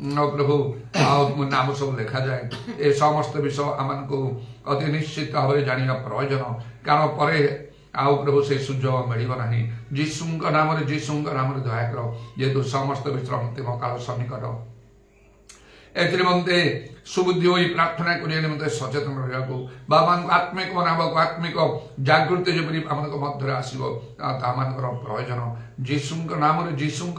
प्रभु मो नाम सब लिखा जाए ए समस्त विषय आम को अति निश्चित भाव में जाना प्रयोजन कारण पर आउ प्रभु से सुजोग मिल ना जीशु नाम दया कर जेहेतु समस्त विषय अंतिम काल सन्निकट एमते सुबुद्धि हो प्रार्थना करने निमंते सचेतन रहा बाबा आत्मिक बनावा आत्मिक जागृति जपरी आम मध्य आसो प्रयोजन जीशु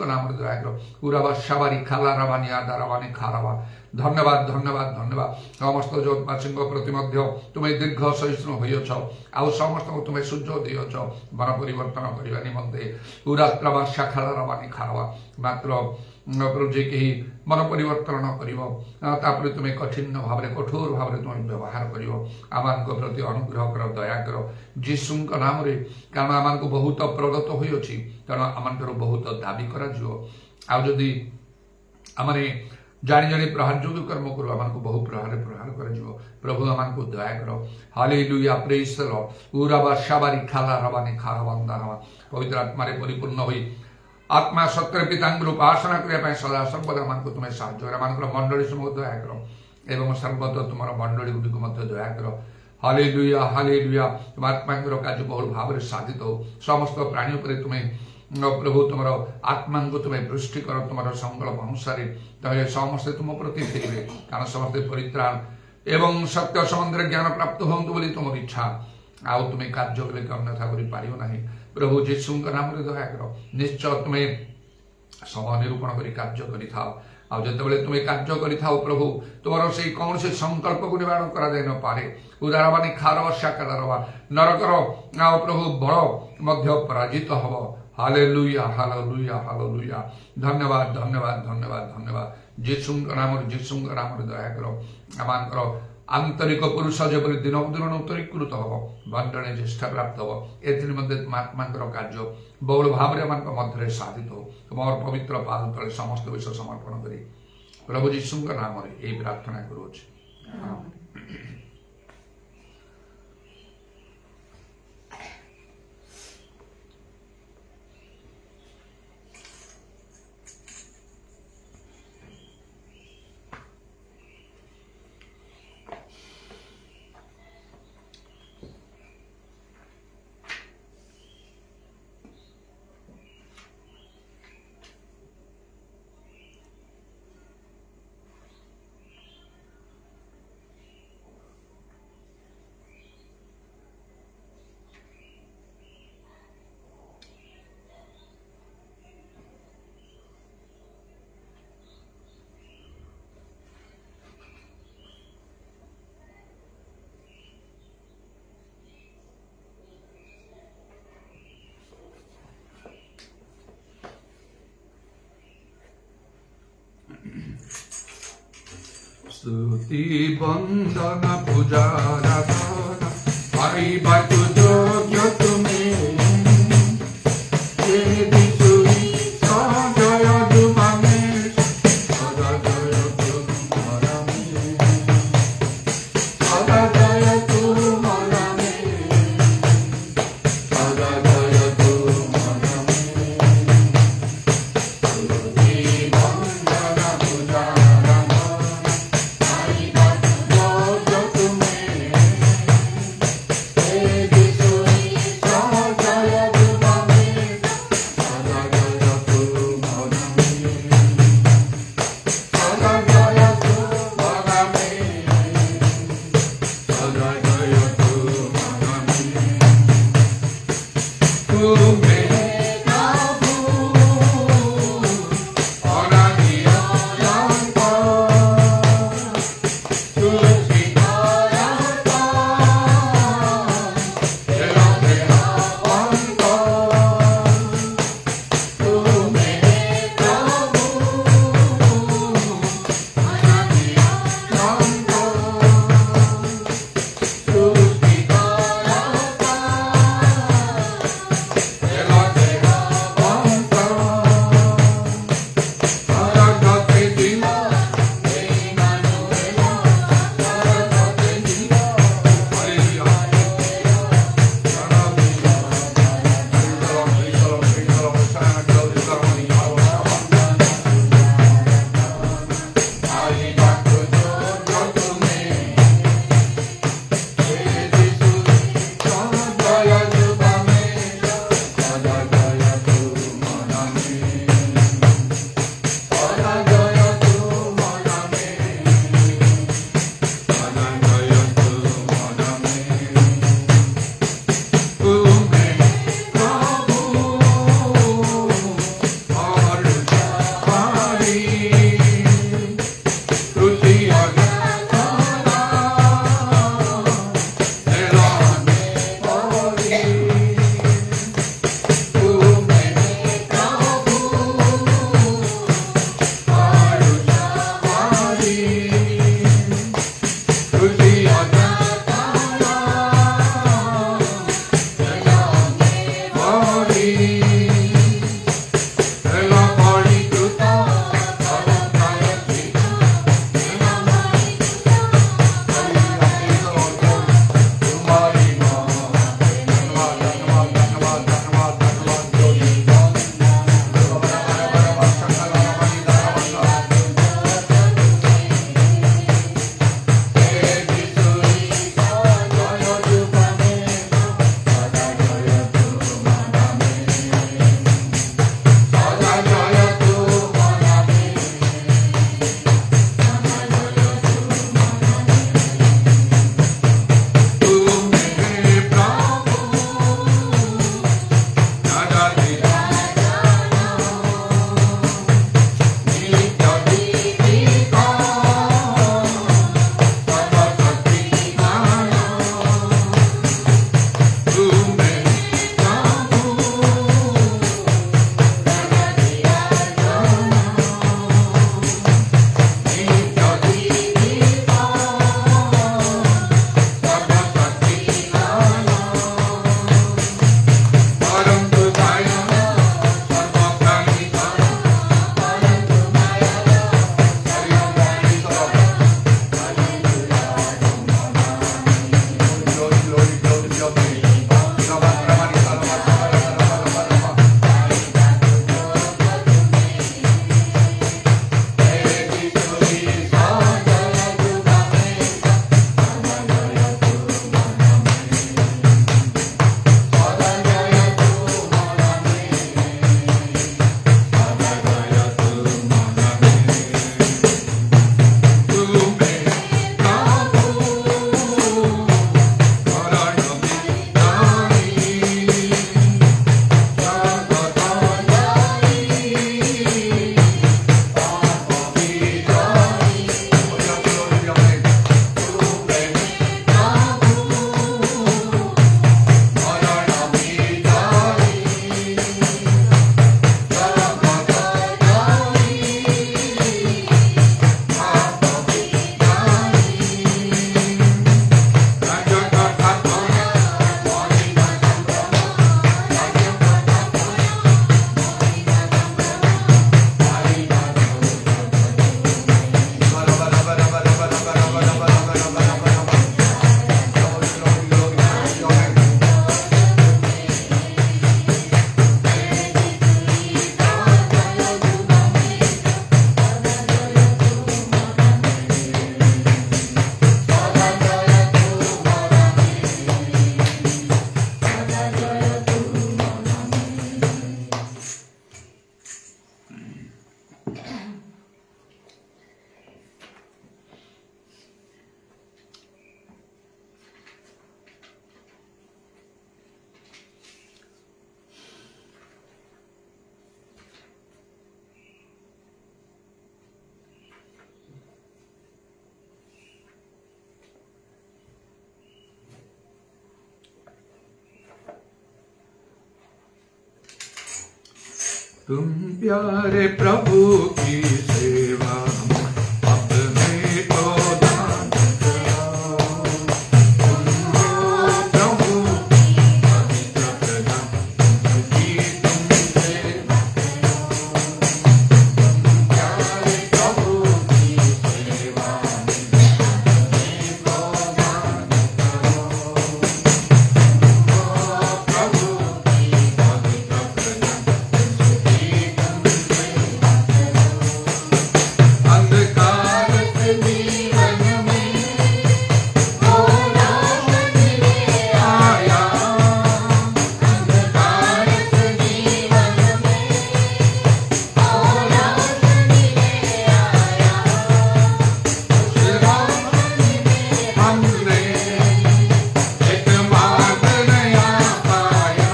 नाम दया कर उराबा साबारी खाला राबानी आदा राबानी खाराबा धन्यवाद धन्यवाद धन्यवाद समस्त जगतवासी प्रति तुम्हें दीर्घ सहिष्णु होइछ आउ समस्त तुम्हें सुजोग दियछ मन परिवर्तन करने निमंते उरात्रा शाखाला राबानी खाराबा मात्र प्रभु जे कहीं मन परिवर्तन न कर तुम्हें कठिन भाव में कठोर भाव में तुम्हें व्यवहार कर आम प्रति अनुग्रह कर दया कर जीशु नाम कारण आम को बहुत प्रदत्त होती तेणु आम बहुत दाबी करी आम जानी जानी प्रहार जो कर्म करूँ आम को बहु प्रहार कर प्रभु आम को दया कर हालेलुया प्रेज द लॉर्ड उराबा शाबारी खाला रबानी खाराबंदा पवित्र आत्मा परिपूर्ण हुई आत्मा सत्य पिता उपासना करने सदा सर्वदा मान को तुम्हें साहाଯ୍य मान मंडली समूह दया कर एवं सर्वदा तुम मंडली गुड़िक दया कर हालेलुया हालेलुया तुम आत्मा कार्य बहुल भाव में साधित हो समस्त प्राणी पर तुम्हें प्रभु तुम आत्मा को तुम्हें वृष्टि कर तुम संकल्प अनुसार समस्ते तुम प्रति फेरे कारण समस्ते परित्राण एवं सत्य संबंध ज्ञान प्राप्त हूँ बोली तुम इच्छा आउ तुम्हें कार्य कले अन्यथा कर प्रभु जीशु नाम दया कर निश्चय तुम्हें समय निरूपण कर कार्य करते तुम्हें कार्य कर प्रभु तुम से कौन से संकल्प को निवारण कर पारे उदारवानी खारवा शाकारवा नरकर प्रभु बड़ पराजित हम हालेलुया हालेलुया हालेलुया धन्यवाद धन्यवाद धन्यवाद धन्यवाद जीशु नाम दया कर आम आंतरिक पुरुष जपरी दिन दिन नूतनीकृत हम बंटने चेष्टा प्राप्त हम एमते आत्मा कार्य बहुल भाव में मध्य साधित हो तुम पवित्र पाद तले समस्त विषय समर्पण करी प्रभु जीशु नाम यही प्रार्थना करुँच। स्तुति बंदन पूजा आराधना पाइबा योग्य तुम्हें Hey तुम प्यारे प्रभु की सेवा में अपने को दान करो। तुम हो प्रभु की पवित्र प्रजा, उनकी तुम सेवा करो। तुम प्यारे प्रभु की सेवा में अपने को दान करो। तुम हो प्रभु की पवित्र प्रजा, अंधकार से जीवन में वो रोशन ले आया। अंधकार से जीवन में वो रोशन ले आया। उस रोशनी में हमने एक मार्ग नया पाया।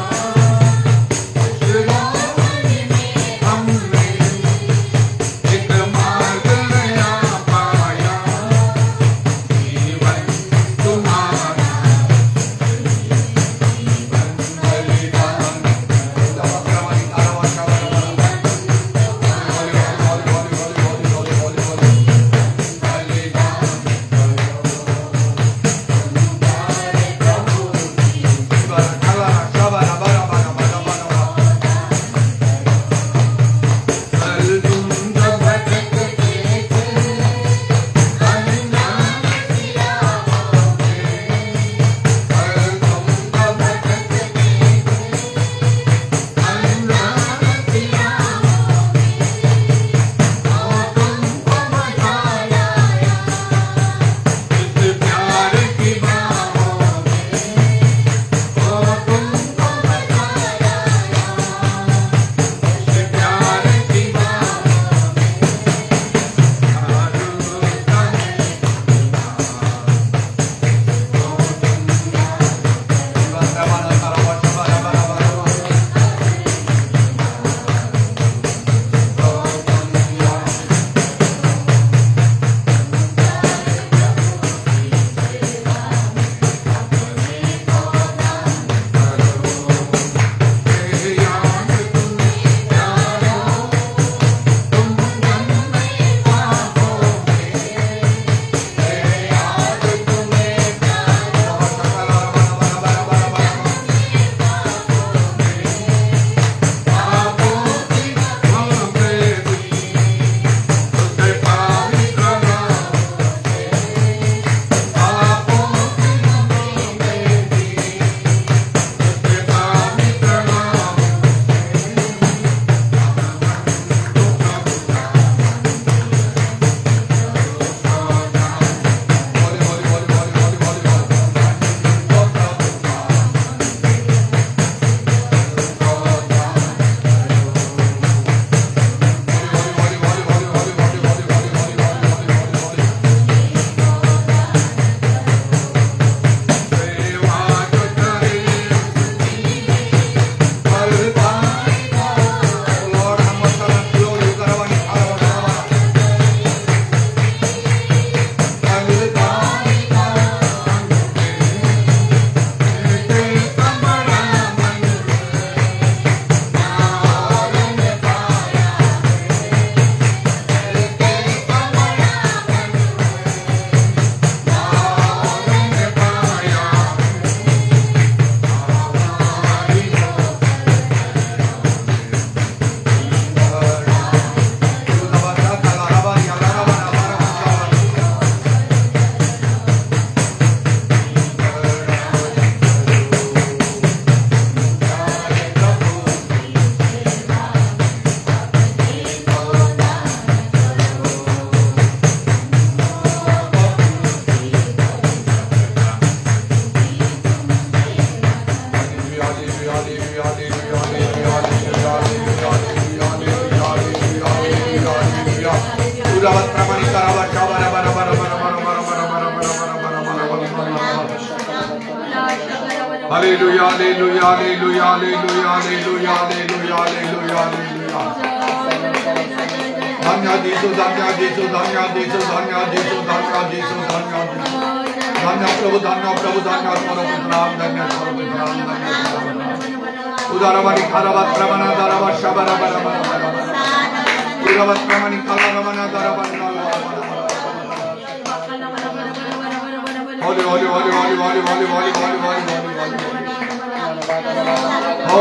उस रोशनी में हमने एक मार्ग नया पाया। जीवन तुम्हारा जीवन बलिदान। कल तुम जब भटकते थे, अनजान सिराहों में। कल तुम जब भटकते थे, अनजान सिराहों में। वो तुमको बचा लाया इस प्यार की बाहों में। वो तुमको बचा लाया इस प्यार की बाहों में। Hallelujah, hallelujah, hallelujah, hallelujah, hallelujah, hallelujah, hallelujah, hallelujah. Dhanya Jesu, Dhanya Jesu, Dhanya Jesu, Dhanya Jesu, Dhanya Jesu, Dhanya Jesu. Dhanya Prabhu, Dhanya Prabhu, Dhanya Prabhu, Dhanya Prabhu, Dhanya Prabhu. Udarabani Karabat Ramana Daraba Shabara Barabara Urabat Ramani Kalamana Daraban Holy Holy Holy Holy Holy Holy Holy Holy Holy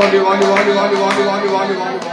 Holy Holy Holy Holy Holy Holy Holy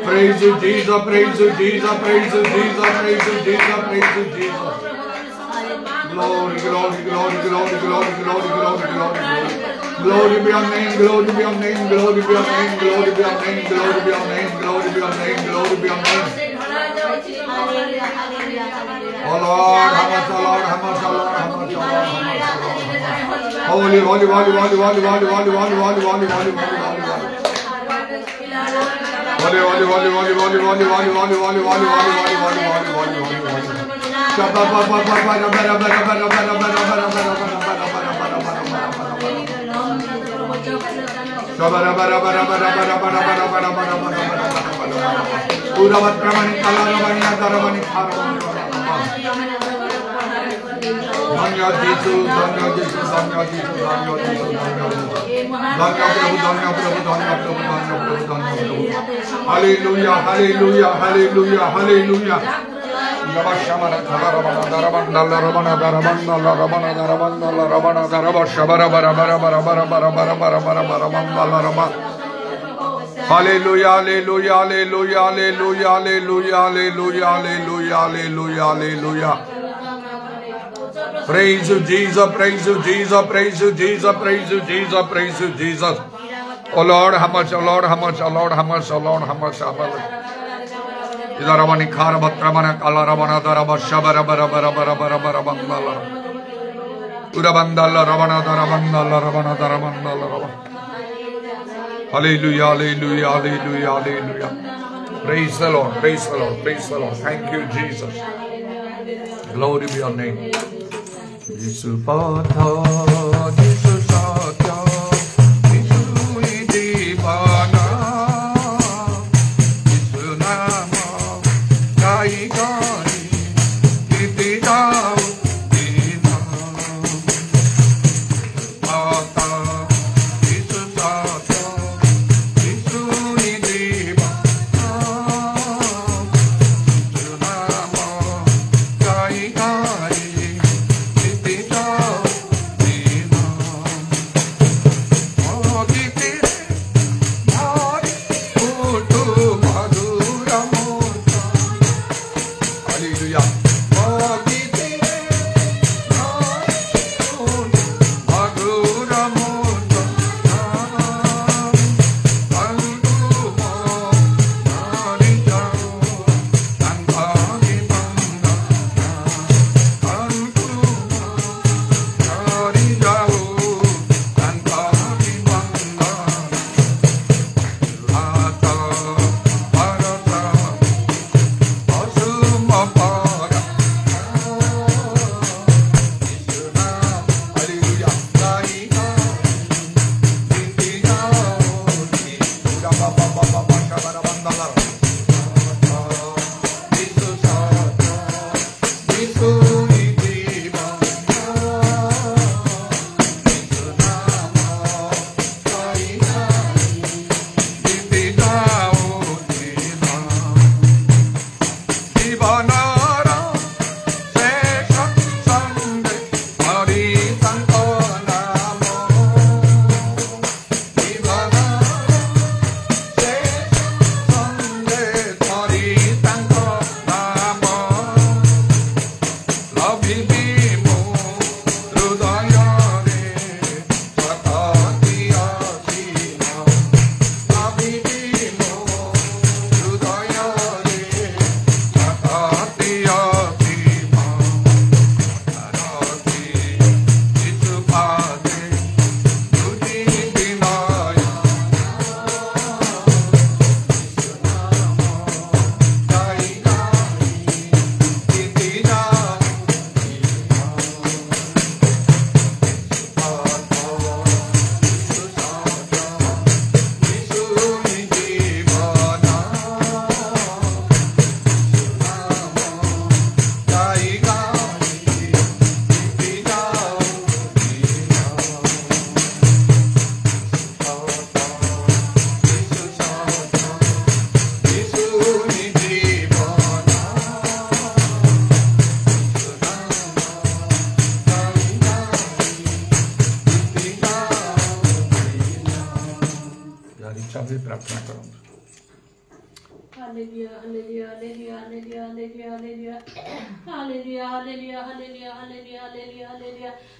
Praise you, Jesus, praise you, Jesus, praise you, Jesus, praise you, Jesus, praise you, Jesus. Glory, glory, glory, glory, glory, glory, glory, glory. Glory be your name, glory be your name, glory be your name, glory be your name, glory be your name, glory be your name, glory be your name. Oh Lord, how much, oh Lord, how much, oh Lord, how much, oh Lord, how much. Holy, holy, holy, holy, holy, holy, holy, holy, holy, holy, holy, holy. Holy, holy, holy, holy, holy, holy, holy, holy, holy, holy, holy, holy, holy, holy, holy. धन्य जीसु धन्य जीसु धन्य जीसु धन्य जीसु धन्य प्रभु धन्य प्रभु धन्य प्रभु धन्य प्रभु धन्य प्रभु hallelujah hallelujah hallelujah hallelujah Nabashamana Darabana Darabana Darabana Darabana Darabana Darabana Darabana Darabashabara Bara Bara Bara Bara Bara Bara Bara Bara Bara Bara Bara Hallelujah Hallelujah Hallelujah Hallelujah Hallelujah Hallelujah Hallelujah Hallelujah Hallelujah Praise you Jesus Praise you Jesus Praise you Jesus Praise you Jesus Praise you Jesus Oh Lord how much Oh Lord how much Oh Lord how much Oh Lord how much Idaramani Karabatramana Kalarabana Daraba Shabara Bara Bara Bara Bara Bara Bandala Urabandala Rabana Darabandala Rabana Darabandala Rabana Hallelujah Hallelujah Hallelujah Hallelujah Praise the Lord Praise the Lord Praise the Lord Thank you Jesus Glory be your name Jesus Patha Jesus Satya Jesus Idivana Gai Gai Iti Dao Dina Pata Isu Sata Isu Nidiba Isu Nama Gai Gai Iti Dao Dina Ogiti Mari Utu Madura Mota Hallelujah.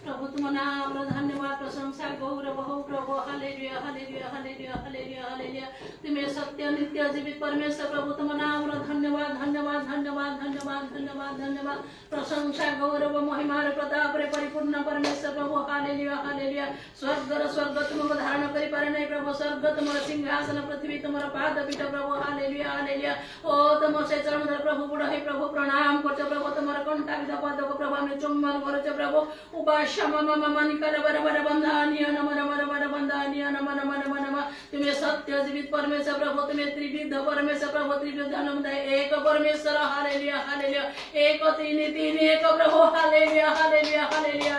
प्रभु तुम नाम धन्यवाद प्रशंसा गौरव हो प्रभु hallelujah hallelujah hallelujah hallelujah hallelujah तुम्हें सत्य नित्य जीवित परमेश्वर प्रभु तुम नाम धन्यवाद धन्यवाद धन्यवाद धन्यवाद धन्यवाद धन्यवाद प्रशंसा गौरव महिमा प्रताप रे परिपूर्ण परमेश्वर प्रभु हालेलुया हालेलुया स्वर्ग तुमको धारण करि पारे नै प्रभु स्वर्ग तुमर सिंहासन पृथ्वी तुमर पाद पीठ प्रभु हालेलुया हालेलुया ओ तुम से चरण धर प्रभु बुढ़ है प्रभु प्रणाम करछ प्रभु तुमर कंठा विध पद को प्रभु हम चुम्बन करछ प्रभु उपाशा मम निकर बर बर बंधानिया नम नम नम बंधानिया नम नम नम नम तुम्हें सत्य जीवित परमेश्वर प्रभु तुम्हें त्रिविध परमेश्वर प्रभु त्रिविध आनंद एक परमेश्वर हालेलुया हालेलुया एक तीन तीन एक प्रभु हालेलुया हालेलुया हालेलुया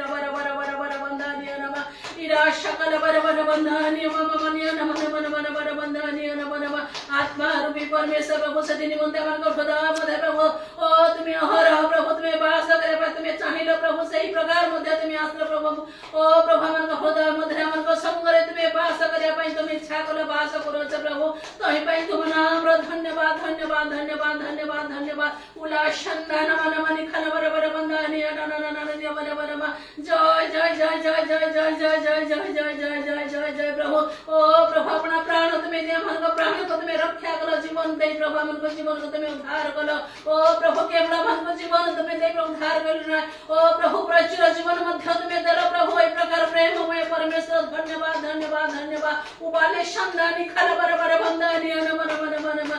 बर बर बर बर बंधानिया नम इरा शकल बर बर बंधानिया मम मनिया नम नम नम बर बंधानिया नम नम आत्मा रूपी परमेश्वर प्रभु सदी निमंते मन को खुदा मध्य प्रभु ओ तुम्हें हर प्रभु तुम्हें वास करे पर तुम्हें चाहिलो प्रभु सही प्रकार मध्य तुम्हें आश्रय प्रभु ओ प्रभु मन को खुदा मध्य मन को संगरे तुम्हें वास करे पर तुम्हें इच्छा कलो वास करो प्रभु तोहि पई तुम नाम रो धन्यवाद धन्यवाद धन्यवाद धन्यवाद धन्यवाद उल्लासंदा नम नम निखल बर बर बंदानी नन नन नन बर बर जय जय जय जय जय जय जय जय जय जय जय जय जय जय प्रभु ओ प्रभु अपना प्राण तुम्हें दे मन को प्राण को तुम्हें रक्षा करो जीवन दे प्रभु मन को जीवन को तुम्हें उद्धार करो ओ प्रभु केवल मन को जीवन तुम्हें दे प्रभु उद्धार करो ओ प्रभु प्रचुर जीवन मध्य तुम्हें दे प्रभु ए प्रकार प्रेममय परमेश्वर धन्यवाद धन्यवाद धन्यवाद उबाले संदानी खल बर बर बंदानी नम नम नम नम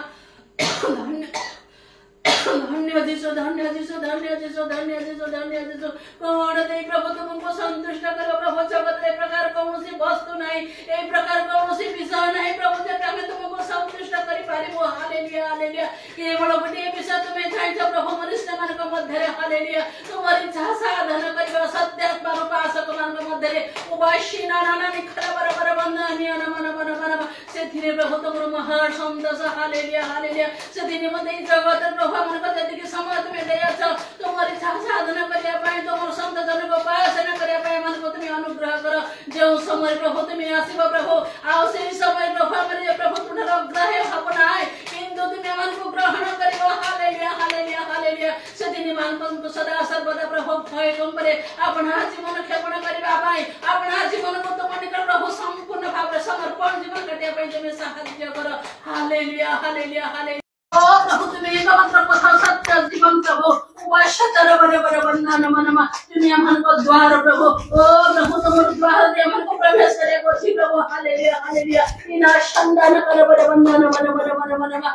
धन्य जीसु धन्य जीसु धन्य जीसु धन्य जीसु धन्य जीसु कौन दे प्रभु तुमको संतुष्ट करो प्रभु जगत ए प्रकार कौनसी वस्तु नहीं ए प्रकार कौनसी विषय नहीं प्रभु जे हमें तुमको संतुष्ट करि पारिबो हालेलुया हालेलुया केवल गोटे विषय तुम्हें चाहिए प्रभु मनुष्य मन को मध्य हालेलुया तुम्हारी इच्छा साधन करिबा सत्य आत्मा उपासक मन को मध्य उबाशी नाना निखल बर बर बंदानी नम नम नम नम सेथिरे प्रभु तुमरो महान संतोष हालेलुया हालेलुया सेथिरे मते जगत प्रभु मन को जति समय तुम्हें दे छ तुम्हारी इच्छा साधन करिया पाए तुमरो संत जन को उपासना करिया पाए मन को तुम्हें अनुग्रह करो जो समय प्रभु तुम्हें आसीबो प्रभु आओ से समय प्रभु हमरे प्रभु तुमरो ग्रह अपनाए किंतु तुम्हें मन को ग्रहण करिबो हालेलुया हालेलुया हालेलुया सेदिन मन को सदा सर्वदा प्रभु भय कंपरे अपना जीवन क्षेपण करिबा पाए अपना जीवन को तुम निकट प्रभु संपूर्ण भाव समर्पण जीवन कटिया पाए तुम्हें सहायता करो हालेलुया हालेलुया हालेलुया ओ प्रभु तुम्हें एकमात्र कथा सत्य जीवन प्रभु उपासतर बर बर बंदा नम नम तुम्हें मन को द्वार प्रभु ओ प्रभु तुम द्वार दे मन को प्रवेश करे को छी प्रभु हालेलुया हालेलुया इना संदान कर बर बंदा नम नम नम नम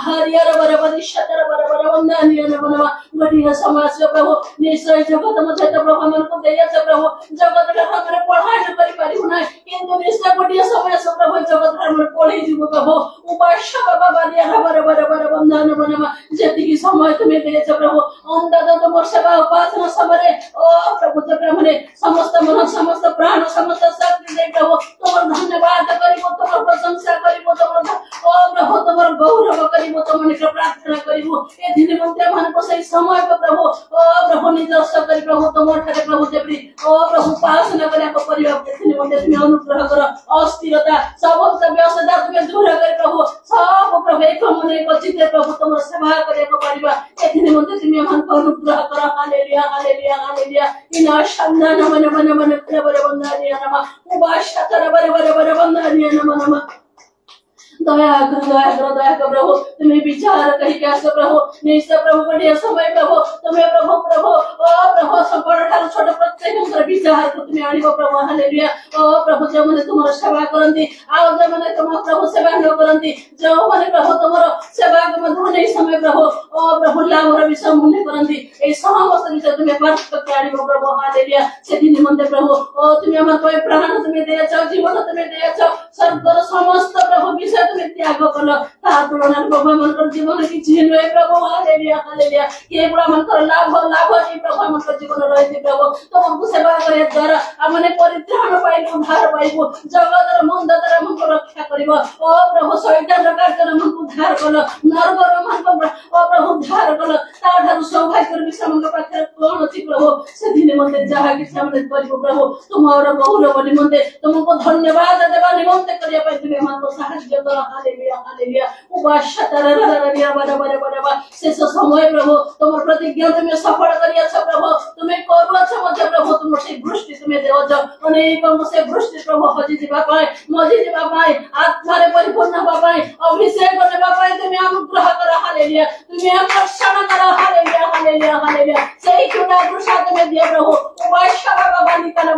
हरियर बर बर शतर बर बर बंदा नम नम गठिया समाज प्रभु निश्चय जगत मध्य प्रभु मन को दे छ प्रभु जगत रे हमरे पढ़ाई न करि पारि हुना किंतु निश्चय गठिया समय प्रभु जगत रे हमरे पढ़ी जीव प्रभु उपास बाबा दिया बर बर बर बंदा नम नम जति समय तुम्हें दे छ प्रभु अंतत तुम सेवा उपासना सबरे ओ प्रभु प्रभु ने समस्त मन समस्त प्राण समस्त शक्ति दे प्रभु तुम धन्यवाद करिबो तुम प्रशंसा करिबो तुम ओ प्रभु तुम गौरव करिबो तुम ने प्रार्थना करिबो ए दिन मते मन को सही समय पे प्रभु ओ प्रभु निजस करि प्रभु तुम ठारे प्रभु देवरी ओ प्रभु उपासना करिया को परिवार के दिन मते तुम्हें अनुग्रह करो अस्थिरता सब व्यस्तता तुम्हें दूर कर प्रभु सब प्रभु एक मन एक चित्त प्रभु तुम सेवा करिया को परिवार ए दिन मते तुम्हें मन को अनुग्रह करो हालेलुया हालेलुया हालेलुया इना शब्द नम नम नम नम बर बंदानी नम उबाशा तर बर बर बर बंदानी नम नम दया करो प्रभु तुम्हें विचार कही कैस प्रभु निश्चय प्रभु बढ़िया समय प्रभु तुम्हें प्रभु प्रभु ओ प्रभु संपूर्ण ठार छोट प्रत्येक विचार को तुम्हें आनिबो प्रभु हालेलुया ओ प्रभु जो माने तुमरो सेवा करंती आओ जो माने तुम प्रभु सेवा न करंती जो माने प्रभु तुमरो सेवा को मध्य नहीं समय प्रभु ओ प्रभु लाभर विषय मने करंती ए समस्त विषय तुम्हें पार्थ करके आनिबो प्रभु हालेलुया सेदिन निमंते प्रभु ओ तुम्हें हमर कोई प्राण तुम्हें दे छ जीवन तुम्हें दे छ सर्वतर समस्त प्रभु विषय तुम्हें त्याग कलो ता तुलना प्रभु मन जीवन की जीवन रे प्रभु हालेलुया हालेलुया के बड़ा मन कर लाभ लाभ जी प्रभु मन जीवन रही प्रभु तुमको सेवा करे द्वारा हमने परित्राण पाइबो उद्धार पाइबो जगत रे मंद द्वारा मन को रक्षा करिवो ओ प्रभु शैतान रकार कर मन को उद्धार कलो नरक रे मन को ओ प्रभु उद्धार कलो ता ठार सौभाग्य विषय मन पाखे कोन अछि प्रभु से दिन मते जहा कि सामने करिवो प्रभु तुमरो गौरव निमंते तुमको धन्यवाद देबा निमंते करिया पाइ तुमे मन को सहायता करो हालेलुया हालेलुया उबाशा तररररिया बर बर बर शेष समय प्रभु तुम प्रतिज्ञा तुम्हें सफल करिया छ प्रभु तुम्हें करूआ छ मध्य प्रभु तुम से दृष्टि तुम्हें देओ छ अनेक से दृष्टि प्रभु हजि दिबा पाए मजि दिबा पाए आत्मा रे परिपूर्ण होबा पाए अभिषेक करबा पाए तुम्हें अनुग्रह कर हालेलुया तुम्हें आकर्षण कर हालेलुया हालेलुया हालेलुया सही खुदा दृष्टि तुम्हें दिया प्रभु उबाशा बाबा निकल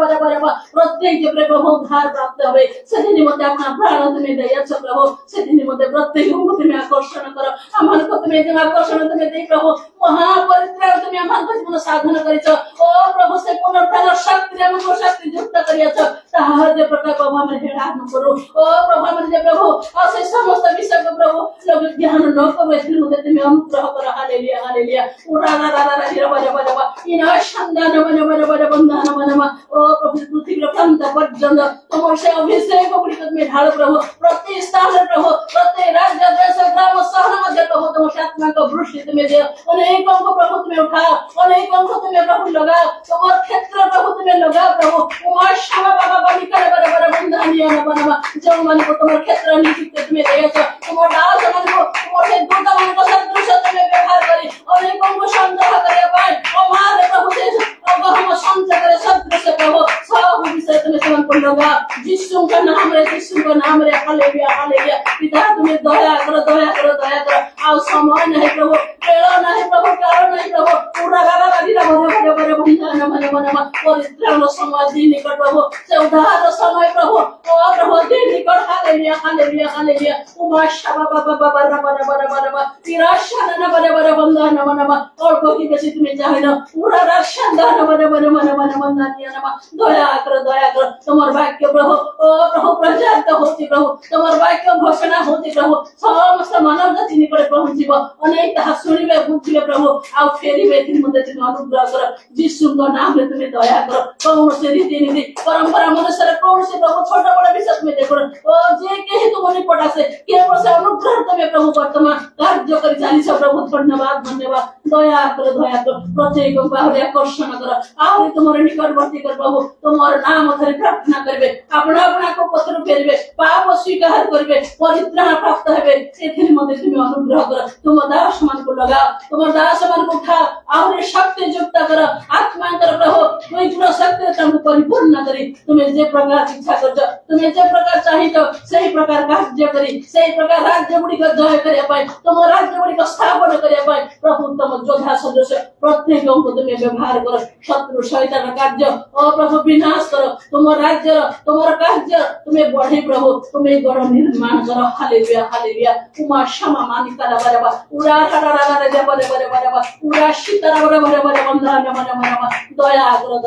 प्रत्येक प्रभु उद्धार प्राप्त हुए से निमित्त अपना प्राण तुम्हें दयाच प्रभु से निमित्त प्रत्येक को तुम्हें आकर्षण कर आमान को तुम्हें जो आकर्षण तुम्हें दे प्रभु महापरित्राण तुम्हें आमान को जीवन साधन करिछ ओ प्रभु से पुनरुत्थान शक्ति हमको शक्ति युक्त करिछ ताहा जे प्रकार प्रभु हम हेडा न करू ओ प्रभु हम जे प्रभु से समस्त विषय को प्रभु लोग ध्यान न करो इसलिए मुझे तुम्हें अनुग्रह कर हालेलुया हालेलुया उरा रा रा रा रा बजा बजा बजा इना शानदार बजा बजा बजा बंधन बनमा ओ प्रभु पृथ्वी प्रांत पर्यंत तुम से अभिषेक को में ढाल प्रभु प्रति स्थान प्रभु प्रति राज्य देश ग्राम शहर मध्य प्रभु तुम आत्मा का वृष्टि तुम्हें दे अनेकों को प्रभु तुम्हें उठाओ अनेकों को तुम्हें प्रभु लगाओ तुम्हारे क्षेत्र प्रभु तुम्हें लगाओ प्रभु उमा शामा बाबा बलि करे बड़े बड़े बंधनिया न बनवा जो मन को तुम्हारे क्षेत्र नियुक्त तुम्हें देयछ तुम्हारे दास मन को तुम्हारे दूत मन को सदृश तुम्हें व्यवहार करी अनेकों को संग्रह करे पाए हमारे प्रभु से अब हम संग्रह करे सदृश प्रभु सब विषय तुम्हें समन को लगा यीशु का नाम रे हालेलुया हालेलुया पिता तुम्हें दया करो दया करो दया करो आ समय नहीं प्रभु पेड़ नहीं प्रभु कारण नहीं प्रभु पूरा गाला गालीरा भरे भरे भरे बंधन मन मन परित्राण समय दिन निकट प्रभु से उद्धार समय प्रभु ओ प्रभु दिन निकट हालेलुया हालेलुया हालेलुया उमा शाबा बाबा बाबा बाबा बाबा बाबा तिराशा न बरे बरे बंधन मन मन और को की बेसी तुम्हें चाहे ना पूरा राशन दान बरे बरे मन मन बंधन न दया करो तुम्हारे वाक्य प्रभु ओ प्रभु प्रचारित होती प्रभु तुम्हारे वाक्य घोषणा होती प्रभु समस्त मानव जाति निकट पहुंचीब अनेक ताहा सुनिबे बुझिबे प्रभु आ फेरिबे कि मते तुम अनुग्रह कर यीशु को नाम रे तुम्हें दया करो कौन से रीति नीति परंपरा मनुष्य कौन से प्रभु छोटा बड़ा विषय में देखो ओ जे के तुम निकट से केवल से अनुग्रह तुम्हें प्रभु वर्तमान कार्य करि जानि छ प्रभु धन्यवाद धन्यवाद दया करो प्रत्येक को बाहर आकर्षण कर आ तुम्हारे निकटवर्ती कर प्रभु तुम्हारे नाम धरि प्रार्थना करबे अपना अपना को पत्र फेरबे पाप स्वीकार करबे परित्राण प्राप्त हेबे एथिनि मते तुम अनुग्रह कर तुम दास मन को लगा तुम दास मन को उठा और शक्ति युक्त कर आत्मा कर प्रभु कोई गुण शक्ति तुम परिपूर्ण करी तुम्हें जे प्रकार इच्छा करछ तुम्हें जे प्रकार चाहिए तो सही प्रकार कार्य करी सही प्रकार राज्य गुडी को जय करे पाए तुम राज्य गुडी को स्थापना करे पाए प्रभु तुम योद्धा सदृश प्रत्येक को तुम्हें व्यवहार कर शत्रु शैतान कार्य ओ प्रभु विनाश कर तुम राज्य तुम्हारा कार्य तुम्हें बढ़े प्रभु तुम्हें गढ़ निर्माण करो हालेलुया हालेलुया उमा क्षमा मानिका बराबर उड़ा रा रा रा बरे बरे बराबर उड़ा सीता बरे बरे बरे बंधन मन मन दया करो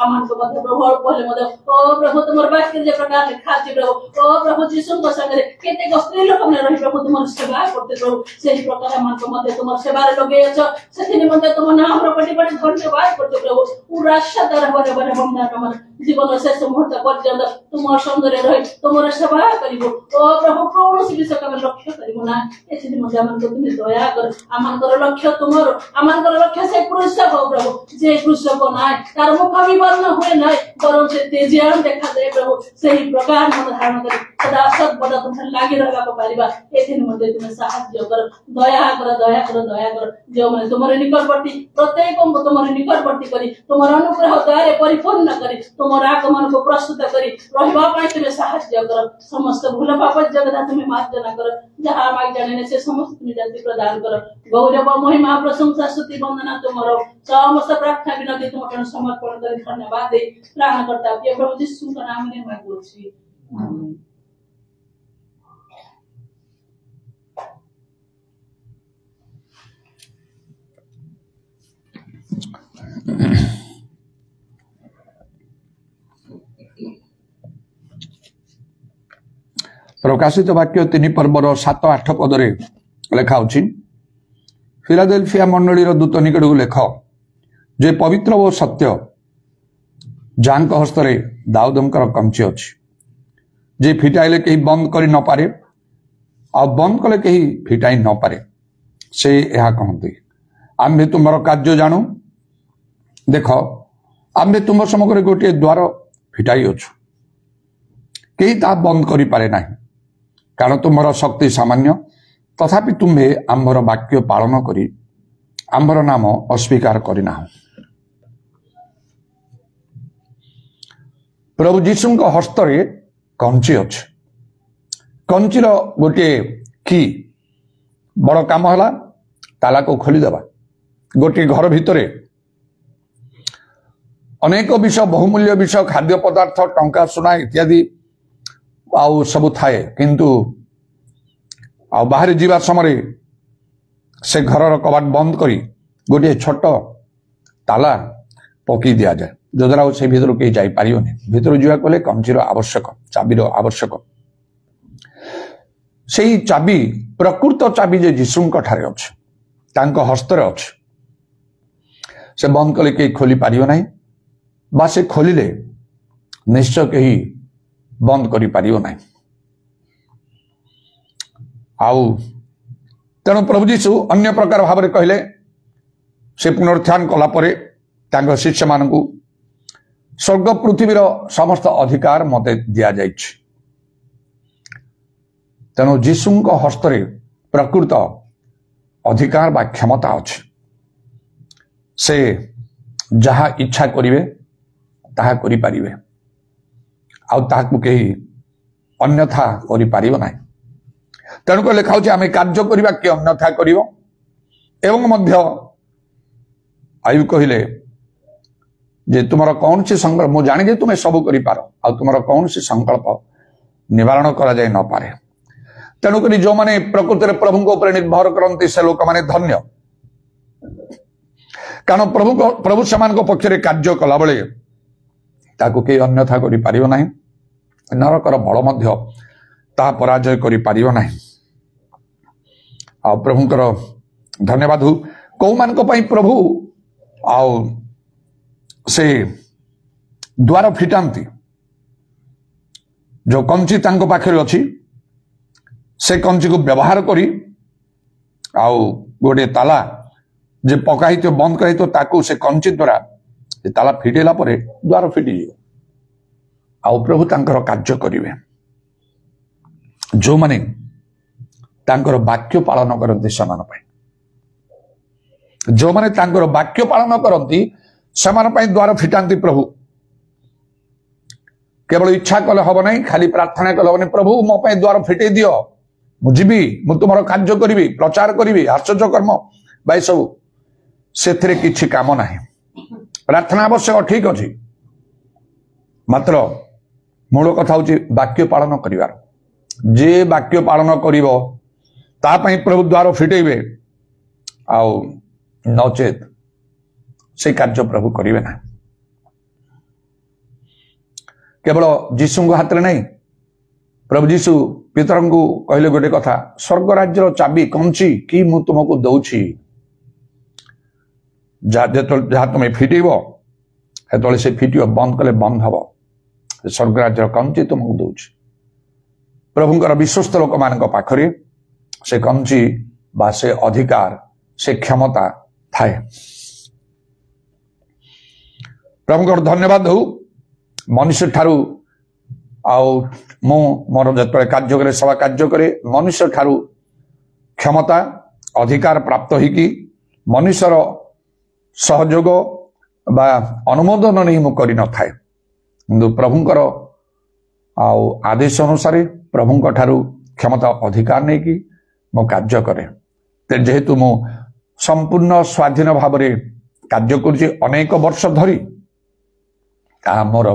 अमान को मध्य प्रभु और पहले मध्य ओ प्रभु तुम्हारे वाक्य जे प्रकार लिखा छी प्रभु ओ प्रभु यीशु को संगे केते स्त्री लोक में रही प्रभु तुम्हारी सेवा करते प्रभु सही प्रकार अमान को मध्य तुम्हारे सेवा रे लगे छ सेथिनि मध्य तुम नाम रो पटी पटी धन्यवाद करते प्रभु उड़ा सीता बरे बरे बंधन मन जीवन शेष मुहूर्त पर्यंत तुम संगे रही तुम सेवा करिबो ओ प्रभु कौन सी विषय का लक्ष्य करिबो ना एथि मध्य अमान को तुम दया कर अमान को लक्ष्य तुमरो अमान को लक्ष्य से कृषक हो प्रभु जे कृषक नाय तार मुख विवरण हुए नाय बरं से तेजियान देखा दे प्रभु सही प्रकार मन धारण करी सदा सत बड़ तुम लागि रहबा को पारिबा एथि मध्य तुम सहाय्य कर दया कर जो माने तुमरे निकटवर्ती प्रत्येक को तुमरे निकटवर्ती करी तुमर अनुग्रह द्वारा परिपूर्ण करी तुमर आगमन को प्रस्तुत करी रहबा पय तुम सहाय्य कर समस्त भूल पाप जगदा तुम मार्जन कर जहां माग जाने से समस्त तुम जल्दी प्रदान कर गौरव महिमा प्रशंसा स्तुति वंदना तुमरो समस्त प्रार्थना विनती तुम समर्पण कर धन्यवाद दे प्राण करता प्रभु यीशु का नाम में मांगू छी आमीन। प्रकाशित वाक्य 3 पर्वर 7-8 पदरे लेखा होछि फिलाडेल्फिया मंडलीर दूत निकट को लेख जे पवित्र और सत्य जांक हस्तरे दाऊदंकर कमची अछि जे फिटाइले कहीं बंद करी न पारे आ बंद कले कहीं फिटाई न पारे से यह कहते आम्भे तुमर कार्य जानू देख आम्भे तुम समग्र गोटे द्वार फिटाई अछु कहीं ता बंद करी पारे नाही कारण तुमर शक्ति सामान्य तथापि तुम्हे आम्भर वाक्य पालन करी आम्भर नाम अस्वीकार करना प्रभु जीशु हस्तरे कंची अच्छे कंचीर गोटे की बड़ काम है ताला को खोलीदेवा गोटे घर भितर अनेक विषय बहुमूल्य विषय खाद्य पदार्थ टंका सुना इत्यादि आउ सब थाए किंतु आ बाहर जीवा समय से घर कबाट बंद करी गोटे छोट ताला पकई दि जाए जद्वारा से भीतर कहीं जापर भीतर जावाक कंचीर आवश्यक चाबीर आवश्यक से चाबी प्रकृत चाबी जे जीशुंक ठारे अच्छे तांको हस्तरे अच्छे से बंद कले कहीं खोली पारियो नहीं बा से खोलिले निश्चय कहीं बंद करि पारियो नहीं आउ तेणु प्रभु जीशु अन्य प्रकार भाव कहले से पुनरुत्थान कला परे तांको शिष्य मानकु स्वर्ग पृथ्वीर समस्त अधिकार मते दिया जाइछ तेणु जीशुंक हस्तरे प्रकृत अधिकार बा क्षमता अच्छे से जहा इच्छा करिवे ताहा करि पारिवे आउ ताहाकु केही अन्यथा करि पारिबो नाही तेणुक लिखा होछि आमे कार्य करिबा कि अन्यथा करिवो एवं मध्य आयु कहिले जे तुमर कौन सी संकल्प मु जानि जे तुमे सब करि पारो आ तुमर कौन सी संकल्प निवारण करा जाय न पारे तेणुक जो माने प्रकृति रे प्रभु को ऊपर निर्भर करंती से लोक माने धन्य कारण प्रभु समान को पक्षरे कार्य कला बेले ताकू के अन्यथा करि पारिबो नाही नरकर बल मध्य ता पराजय करि पारिबो नाही आ प्रभुकर धन्यवाद हो को मान को पई प्रभु आ से द्वार फिटांती जो कंची तांको पाखरे अछि से कंची को व्यवहार करी आउ गोटे ताला जे पकाई तो बंद कराई तो ताकू से कंची द्वारा ताला फिटेला परे द्वार फिटी जीव आउ प्रभु तांकर कार्य करिवे जो माने तांकर वाक्य पालन करते समान पाई जो माने तांकर वाक्य पालन करती समान पाई द्वार फिटांती प्रभु केवल इच्छा कले हब नहीं खाली प्रार्थना कले हबनी प्रभु मो पाई द्वार फिटे दियो मु जीवी मु तुमर कार्य करी प्रचार करी आश्चर्य कर्म भाई सब से किछि काम नाही प्रार्थना आवश्यक ठीक अछि मात्र मूल कथा होछि वाक्य पालन करिवार जे वाक्य पालन करिवो ता पई प्रभु द्वार फिटेबे आउ नचेत से कार्य प्रभु करिवे ना केवल जीशु हाथ में नहीं प्रभु जीशु पितर को कहले गोटे कथा स्वर्ग राज्य चाबी कंची कि मु तुमको दउछि जहाँ तुम्हें फिटेब हेतु से फिटिव बंद कले बंद हम स्वर्ग राज्य कंची तुमको दउछि प्रभुंकर विश्वस्त लोक मान पाखरे से कंची बा से अधिकार से क्षमता थाए प्रभुंकर धन्यवाद हो मनुष्य ठारू आउ मु मोर जतले कार्य करे सभा कार्य करे मनुष्य ठारू क्षमता अधिकार प्राप्त होगी मनुष्यर सहयोग बा अनुमोदन नहीं मु करि न थाए किंतु प्रभुंकर आउ आदेश अनुसार प्रभुंक ठारू क्षमता अधिकार नहीं कि मु कार्य करे जेहेतु मु संपूर्ण स्वाधीन भाव में कार्य करुछि अनेक वर्ष धरी मोर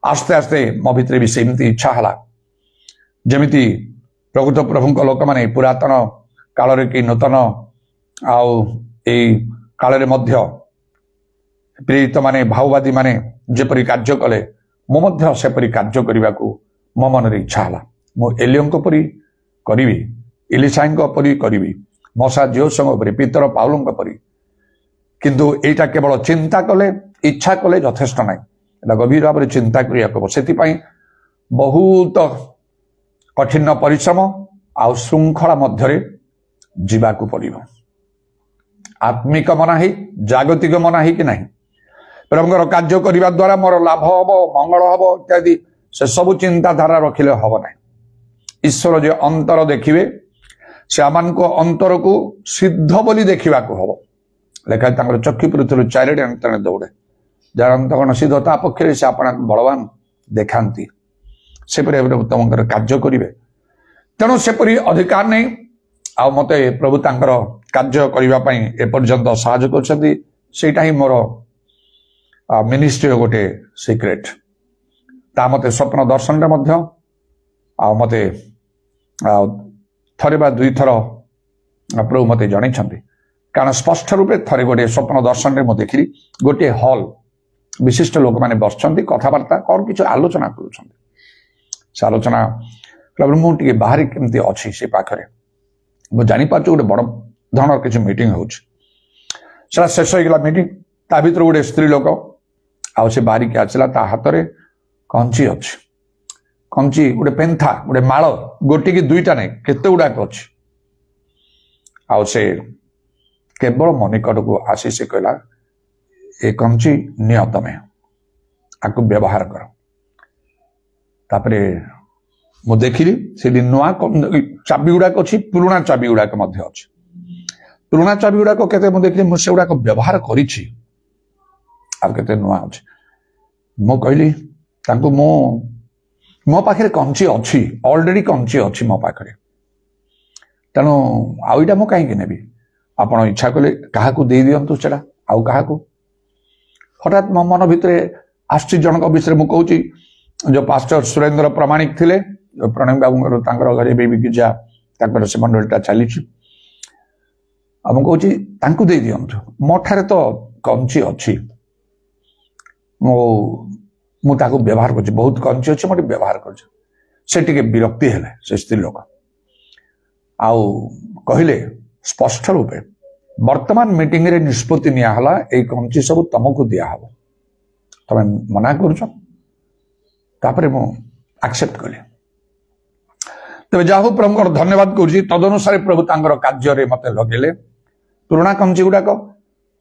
आस्ते आस्ते मो भितर भी सेमती इच्छा हला जमिति प्रकृत प्रभुंक लोक माने पुरातन काल कि नूतन आउ काल मध्य प्रेरित माने भाववादी माने जेपरी कार्य कले मो मध्य सेपरी कार्य करने को मो मन इच्छा हला मो एलियों परी करी इलिसाई परी करी मशा जियोसंग परी पितर पाउलों परी किंतु एटा केवल चिंता कले इच्छा कले यथेष्ट नहीं गभीर भाव में चिंता करिया बहुत कठिन परिश्रम आउ श्रृंखला मध्य जीवाकू पड़िबो आत्मिक मना ही जागतिक मना ही कि नहीं प्रभुंकर कार्य करने द्वारा मोर लाभ हम मंगल हम इत्यादि से सब चिंताधारा रखिले हम ना ईश्वर जो अंतर देखिए से आमान को अंतर को सिद्ध बोली देखा हम लेखा चक्षु पृथ्वी चारिटे अंतने दौड़े जार अंतकरण सिद्ध ता पक्षे से आपना बलवान देखाती सेपरी तुम कार्य करेंगे तेणु सेपरी अधिकार नहीं आ मते प्रभु तांकर कार्य करने एपर्यंत साहाय्य कर मोर मिनिस्ट्री गोटे सिक्रेट ता मते स्वप्न दर्शन मते थरे बा दुई थर प्रभु मते जन कारण स्पष्ट रूपे थरे गोटे स्वप्न दर्शन में देखी गोटे हॉल विशिष्ट लोक मैंने बसुँच कथबार्ता कौन किसी आलोचना कर आलोचना मुझे बाहर केमती अच्छी से पाखे मुझे जापार गोटे बड़ धरण किसी मीटिंग हो शेष होगा मीटिंग ता भर गोटे स्त्री लोक आसे बाहरिक आसला ता हाथ में कंची अच्छी कंची गोटे पेंथा गोटे माल गोटे कि दुईटा नहीं केते गुड़ाक अच्छी आ केवल मो निकट को आसी से कहला ए कंची निय तमे आपको व्यवहार कर तापरे मु देखिली से नुआ चाबी गुड़ाक अच्छी पुराणा चाबी गुड़ाक अच्छी पुराणा चाबी गुड़ाक केते मु देखिली मुझे गुड़ाक व्यवहार करिछि आब केते नुआ अच्छी मु कहली तांको मो पाखे कंची अच्छी ऑलरेडी कंची अच्छी मो पाखे तेणु आईटा मु कहीं नेबी आपण इच्छा कले क्या दे दिंतु से आउ क्या हठात मो मन भितर आश्ची जनक विषय मुझे कहूँ जो पास्टर सुरेंद्र प्रमाणिक थे प्रणय बाबू घरे भी गिजा से मंडलटा चली मुझे कहूँ दे दिंतु मो ठारे तो कंची अच्छी मुझे व्यवहार कर बहुत कंची अच्छी मुझे व्यवहार कर विरक्ति है से स्त्री लोक आउ कहले स्पष्ट रूपे वर्तमान मीटिंग रे निष्पत्ति नियाहला ए कंची सब तुमको दियाहब तमें मना कर मु एक्सेप्ट कली तेज जाहु प्रभु धन्यवाद करुँच तदनुसार प्रभु तांकर कार्य मते लगे पुराणा कंची गुड़ाक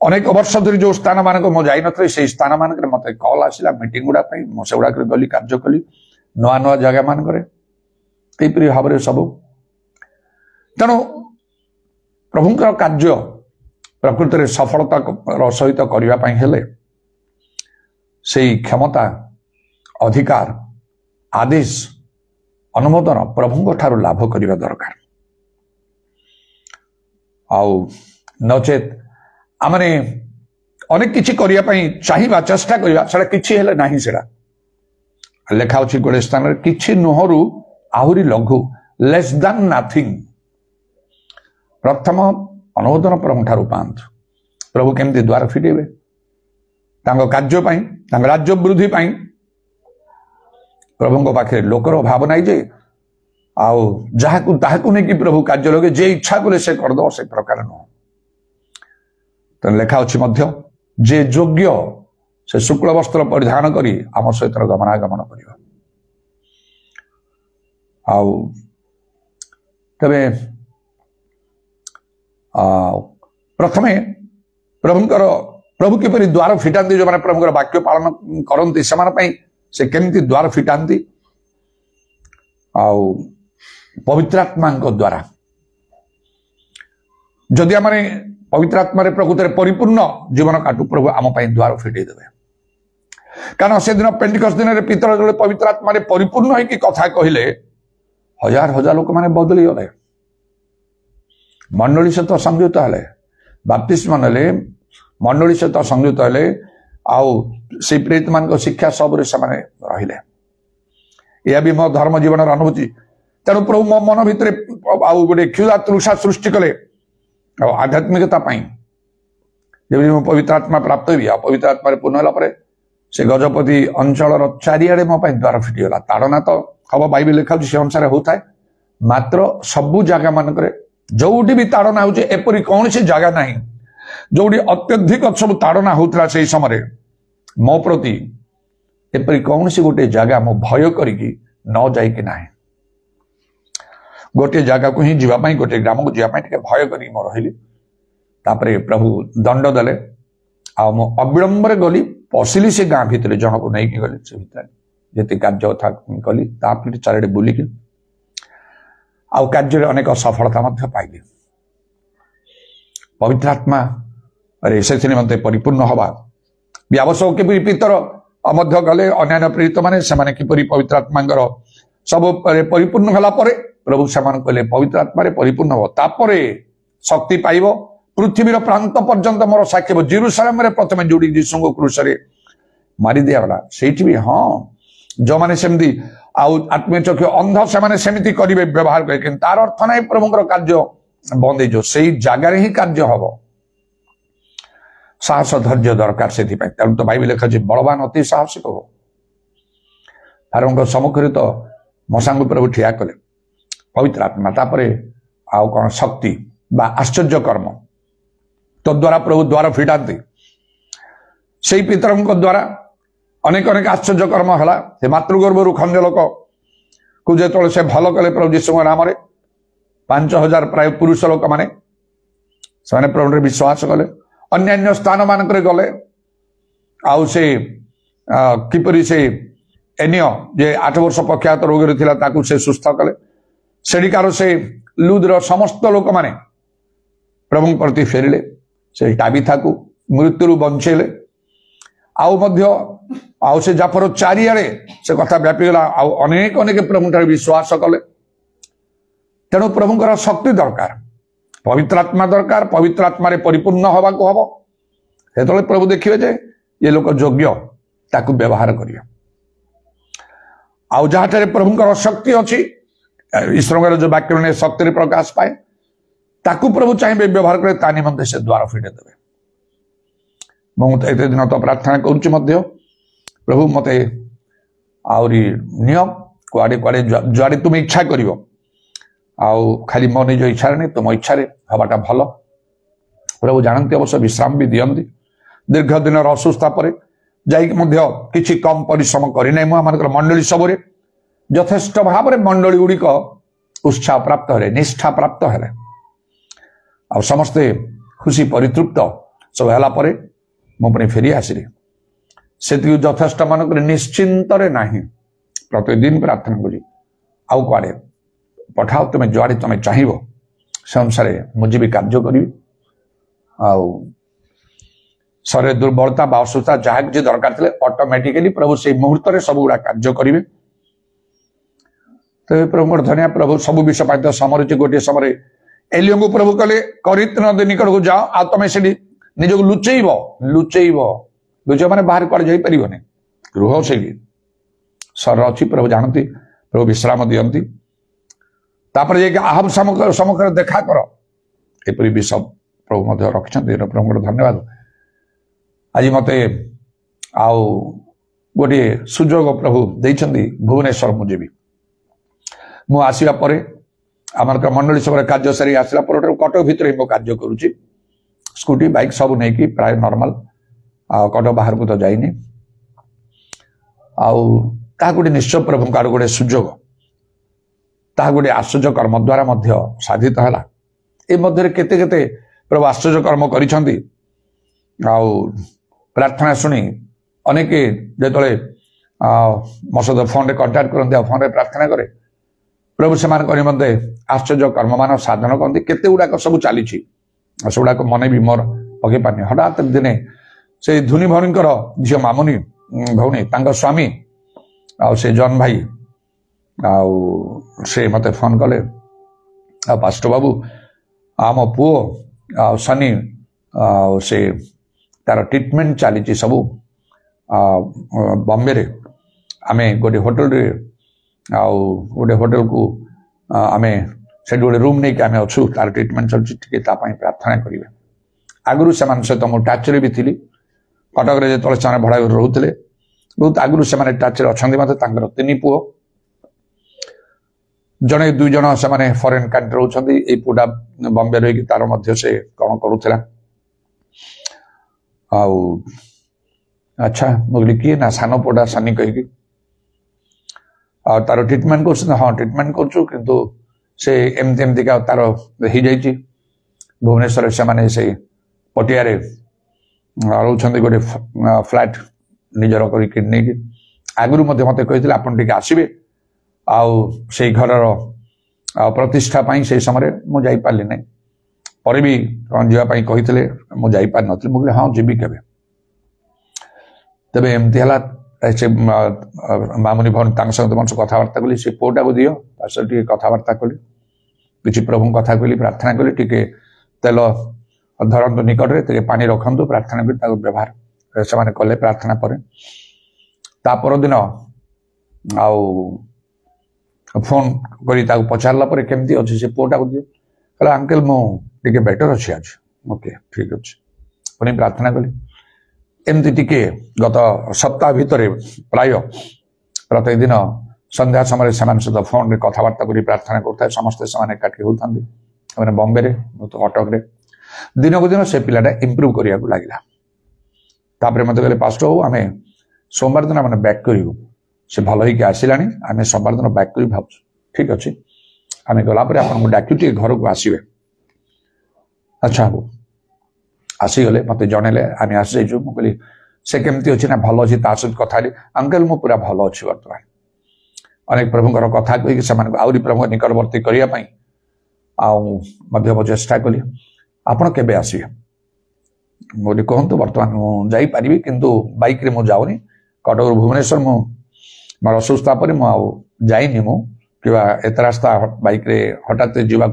अनेक वर्ष धरी जो स्थान मानक मो जाई नथि से स्थान मानक मते कॉल आसिला मीटिंग गुड़ा मो से गुड़ाक गली कार्य कली नुआ नुआ जगह मानक भाव सब तेणु प्रभुंकर कार्य प्रकृति में सफलता सहित करने हेले से क्षमता अधिकार आदेश अनुमोदन प्रभु ठारू लाभ करने दरकार आउ नचेत आमने अनेक किछि करने चाहिए चेष्टा करवा किछि हेले नाही सेड़ा लेखा अच्छी गोटे स्थान किछि नुहरु आहुरी लघु लेस देन नथिंग प्रथम अनुमोदन प्रभु ठारू पांतु प्रभु केमती द्वार फिटेबे कार्य राज्य वृद्धि प्रभु पाखे लोकर भाव नाई जे आउ जहाकू नहीं कि प्रभु कार्य लगे जे इच्छा कले से करद से प्रकार नुह तो लेखा अच्छी जे योग्य से शुक्ल वस्त्र परिधान करी आम सहित गमनागमन कर तबे प्रथमे प्रभु किपरि द्वार फिटाती जो मैंने प्रभुकर वाक्य पालन करती से केमती द्वार फिटाती आउ पवित्रात्मा द्वारा जदि आम पवित्रात्मा प्रकृति परिपूर्ण जीवन काटू प्रभु आम द्वार फिटे देवे कारण से दिन पेंटिकस्ट दिन पितर पवित्रात्मा परिपूर्ण होगी कथा कहले हजार हजार लोक मैंने बदली गले मंडली सहित संयुक्त हेले बाप्तिस्म नेले मंडली सहित संयुक्त हेले आउ से प्रेरित मान शिक्षा सब रहिले यह भी मो धर्म जीवन अनुभूति तेणु प्रभु मो मन भितर आउ गोटे क्षुधा तृषा सृष्टि कले आध्यात्मिकता जब पवित्र आत्मा प्राप्त हुई पवित्र आत्मा पूर्ण होगा से गजपति अंचल चारिआडे मो द्वार फिटीगला ताड़ना तो हम बाइबल लिखा से अनुसार होता है मात्र सबू जगह मानक जोटी भी ताड़ना हो एपरी कौन सी जगह ना जोटी अत्यधिक सब ताड़ना होता से समय मो प्रति एपरी कौन सी गोटे जगह मो भय करी न जाइकी ना गोटे जगह को ही जीवाई गोटे ग्राम को जीवाई भय करी मो रही तापरे प्रभु दंड देले आ मो अविलंब गली पशिली से गाँ भितर जन को नहीं गली से भितर जिते कार्य था कली तापर चारिडे बुलिकी आउ कार्य अनेक सफलता पाइली पवित्र आत्मा से मत परिपूर्ण हवा व्यावसायिक किपरि पितर गले अन्य प्रेरित माने से किपरि पवित्र आत्मा सब परिपूर्ण होला परे प्रभु से कहले पवित्र आत्मा परिपूर्ण हो तापर शक्ति पाइब पृथ्वीर प्रांत पर्यंत मोर साक्षी जेरूसालेम प्रथम जोड़ी यीशु क्रूस मारी दिगला से भी हाँ जो मैंने सेमती आत्मीय चक्षु अंध से सेमती करेंगे व्यवहार करें तार अर्थ ना प्रभुंर कार्य बंद हो जगार ही कार्य हम साहस धैर्य दरकार से तेणु तो बाइबल लिखा बलवान अति साहसिक हो फारों सम्मुखें तो मशा प्रभु ठिया कले पवित्र आत्मा तापर आउ कौन शक्ति बा आश्चर्य कर्म तो द्वारा प्रभु द्वार फिटाती से पितरों द्वारा अनेक अनेक आश्चर्य कर्म है मातृगर्भर खंज लोक को जो से भल कले प्रभु जीशु नाम 5000 प्राय पुरुष लोक मैंने प्रभु विश्वास कले अन्य स्थान मानक गले आउ से किपरि से एनियो जे 8 वर्ष पक्षात रोग था से सुस्थ कले सेडिकार से लुद्र समस्त लोक माने प्रभु प्रति फेरिले से टाबिथा को मृत्यु बंचेले आउ से जाफर चारिआडे से कथा व्यापीगला आउ अनेक अनेक प्रभु ठारे विश्वास कले तेणु प्रभुंकर शक्ति दरकार पवित्र आत्मा दरकार पवित्र आत्मा परिपूर्ण हवा को हम से प्रभु देखिए जे ये लोक योग्य ताकू व्यवहार करिया आउ जहाँ प्रभुंकर शक्ति अच्छी ईश्वर जो वाक्य ने शक्ति प्रकाश पाए ताकू प्रभु चाहिए व्यवहार करे ता निमंते से द्वार फिटे देवे मुझे एत दिन तो प्रार्थना करुच्ची प्रभु मते आहरी नियम कुआड़े कुआड़े जुआड़े तुम इच्छा कर खाली मो निज इच्छा नहीं तुम इच्छा हवाटा भल प्रभु जानते अवश्य विश्राम भी दियंती दीर्घ दिन असुस्था पर कि कम परिश्रम करना मुझे मंडली सबरे यथेष्ट भाव मंडली गुड़िक उत्साह प्राप्त है निष्ठा प्राप्त है आ समस्ते खुशी परितृप्त सब है मुझे फेरी आसली से यथेष्ट मानक निश्चिंत ना प्रतिदिन प्रार्थना करी आउ कुआड़े पठाओ तुम्हें जुआड़े तुम्हें चाहिए से अनुसार मुझे भी कार्य करी शरीर दुर्बलता असुस्था जहाँ किसी दरकार थे ऑटोमेटिकली प्रभु से मुहूर्त सब गुड़ा कार्य करेंगे तो प्रभु धनिया प्रभु सब विषय पाई तो समर गोटे समय एलियो को प्रभु कहले करित नदी निकट को जाओ आ तुम से निज को लुचेब लुचेब मैंने बाहर कुआड़े जापर रुह से शरीर अच्छी प्रभु जानती प्रभु विश्राम दियंती आहब सम्मुखें देखा कर एपरी विषय प्रभु रखिंट प्रभु धन्यवाद आज मत आउ गोटे सुजोग प्रभु देइछंती भुवनेश्वर मुझे भी मु आसिया परे आमर मंडली सब कार्य सारी आसला पर कटक भितर मो कार्य करुच्ची स्कूटी बाइक सब नहीं कि प्राय नॉर्मल कटक बाहर को तो जाइनी आउ गोटे निश्चय प्रभु आड़ गोटे सुजोग ता गोटे आश्चर्य कर्म द्वारा साधित है ए मध्य केते केते प्रभु आश्चर्य कर्म करिसेंती प्रार्थना शुणी अनेक जो मो सहित फोन कंटाक्ट करते फोन प्रार्थना करे प्रभु से निमंते आश्चर्य कर्म मान साधन करते केते गुड़ाक सब चली से गुड़ाक मन भी मोर पकई पानी हठात दिने से धुनी भौणी झील मामुनी भौणी स्वामी से जन भाई से मत फोन कले पास्टर बाबू आम पुओ सनी से तार ट्रीटमेंट चली सब बॉम्बे रे आमे गोटे होटल रे गोटे होटल को आमे से गोटे रूम नहीं कि आमे अच्छु तार ट्रीटमेंट चलती प्रार्थना करेंगे आगुरी से सहित मुझे टाचरे भी थी कटक जो से भड़ा रोते बहुत आगुरी से टाचरे अच्छा मत 3 पुओ जड़े 2 जन से फरेन कंट्री रोचे पुटा बॉम्बे रही तार मध्य से कौन करूला अच्छा मुझे किए ना सान पुटा सानी कहीकि तार ट्रीटमेंट कर हाँ ट्रीटमेंट करूँ से एमती एमती का तार हो जाइए भुवनेश्वर से पटिया रोचे गोटे फ्लैट निजर कर आगुरी मत कही आप आसवे से घर प्रतिष्ठा से समय मुझे पार्ली ना पर भी कौन जावाई कही मुझे पार नी मुझे हाँ जीवी के तेरे एमती है से मामुनी भवन सहित कथबार्ता कली से पुआटा को दियो टे कथबार्ता कली किसी प्रभु कथा कली प्रार्थना कली टे तेल धरतु निकट रे पानी रखु प्रार्थना कर व्यवहार से कले प्रार्थना पर ता परदिन आउ फोन करी ताको पचारला पर केमती अछि से पुओटा को दियो कहला अंकल मो टिके बेटर अछि आज ओके ठीक अछि पुनी प्रार्थना कली एमती टिके गत सप्ताह भितरे प्राय प्रत्येक दिन संध्या समय समान सहित फोन रे कथबार्ता करी प्रार्थना करता है समस्त समान एकाठी होतांती मैंने बॉम्बे रे कटक रे दिन को दिन से पिलाटा इंप्रूव करिया को लागिला तापरे मते कहले पास्टर हो आमे सोमवार दिन मैंने बैक करियो से भल होइके आसिलानी आमे सोमवार दिन बैक करी भाबछु ठीक अछि आमे गला पर आपन को डाक्यूटी घर को आसीबे अच्छा हो आसी गले मते जणेले आमे आसी जाइछु म कहली से केमती अछि ना भल अछि ता सहित कथा अंकल मो पूरा भल अछि वर्तमान अनेक प्रभुଙ୍କର कथा कहि समान आउरी प्रभु निकटवर्ती करिया पई आउ मध्य चेष्टा कली आपण केबे आसीबे मोदी कहंतु वर्तमान मु जाई परिबे किंतु बाइक रे मु जाउनी कटक भुवनेश्वर मु मोर असुस्था पर मु आउ जाइनी मु किबा एत रास्ता बाइक रे हठात जीवा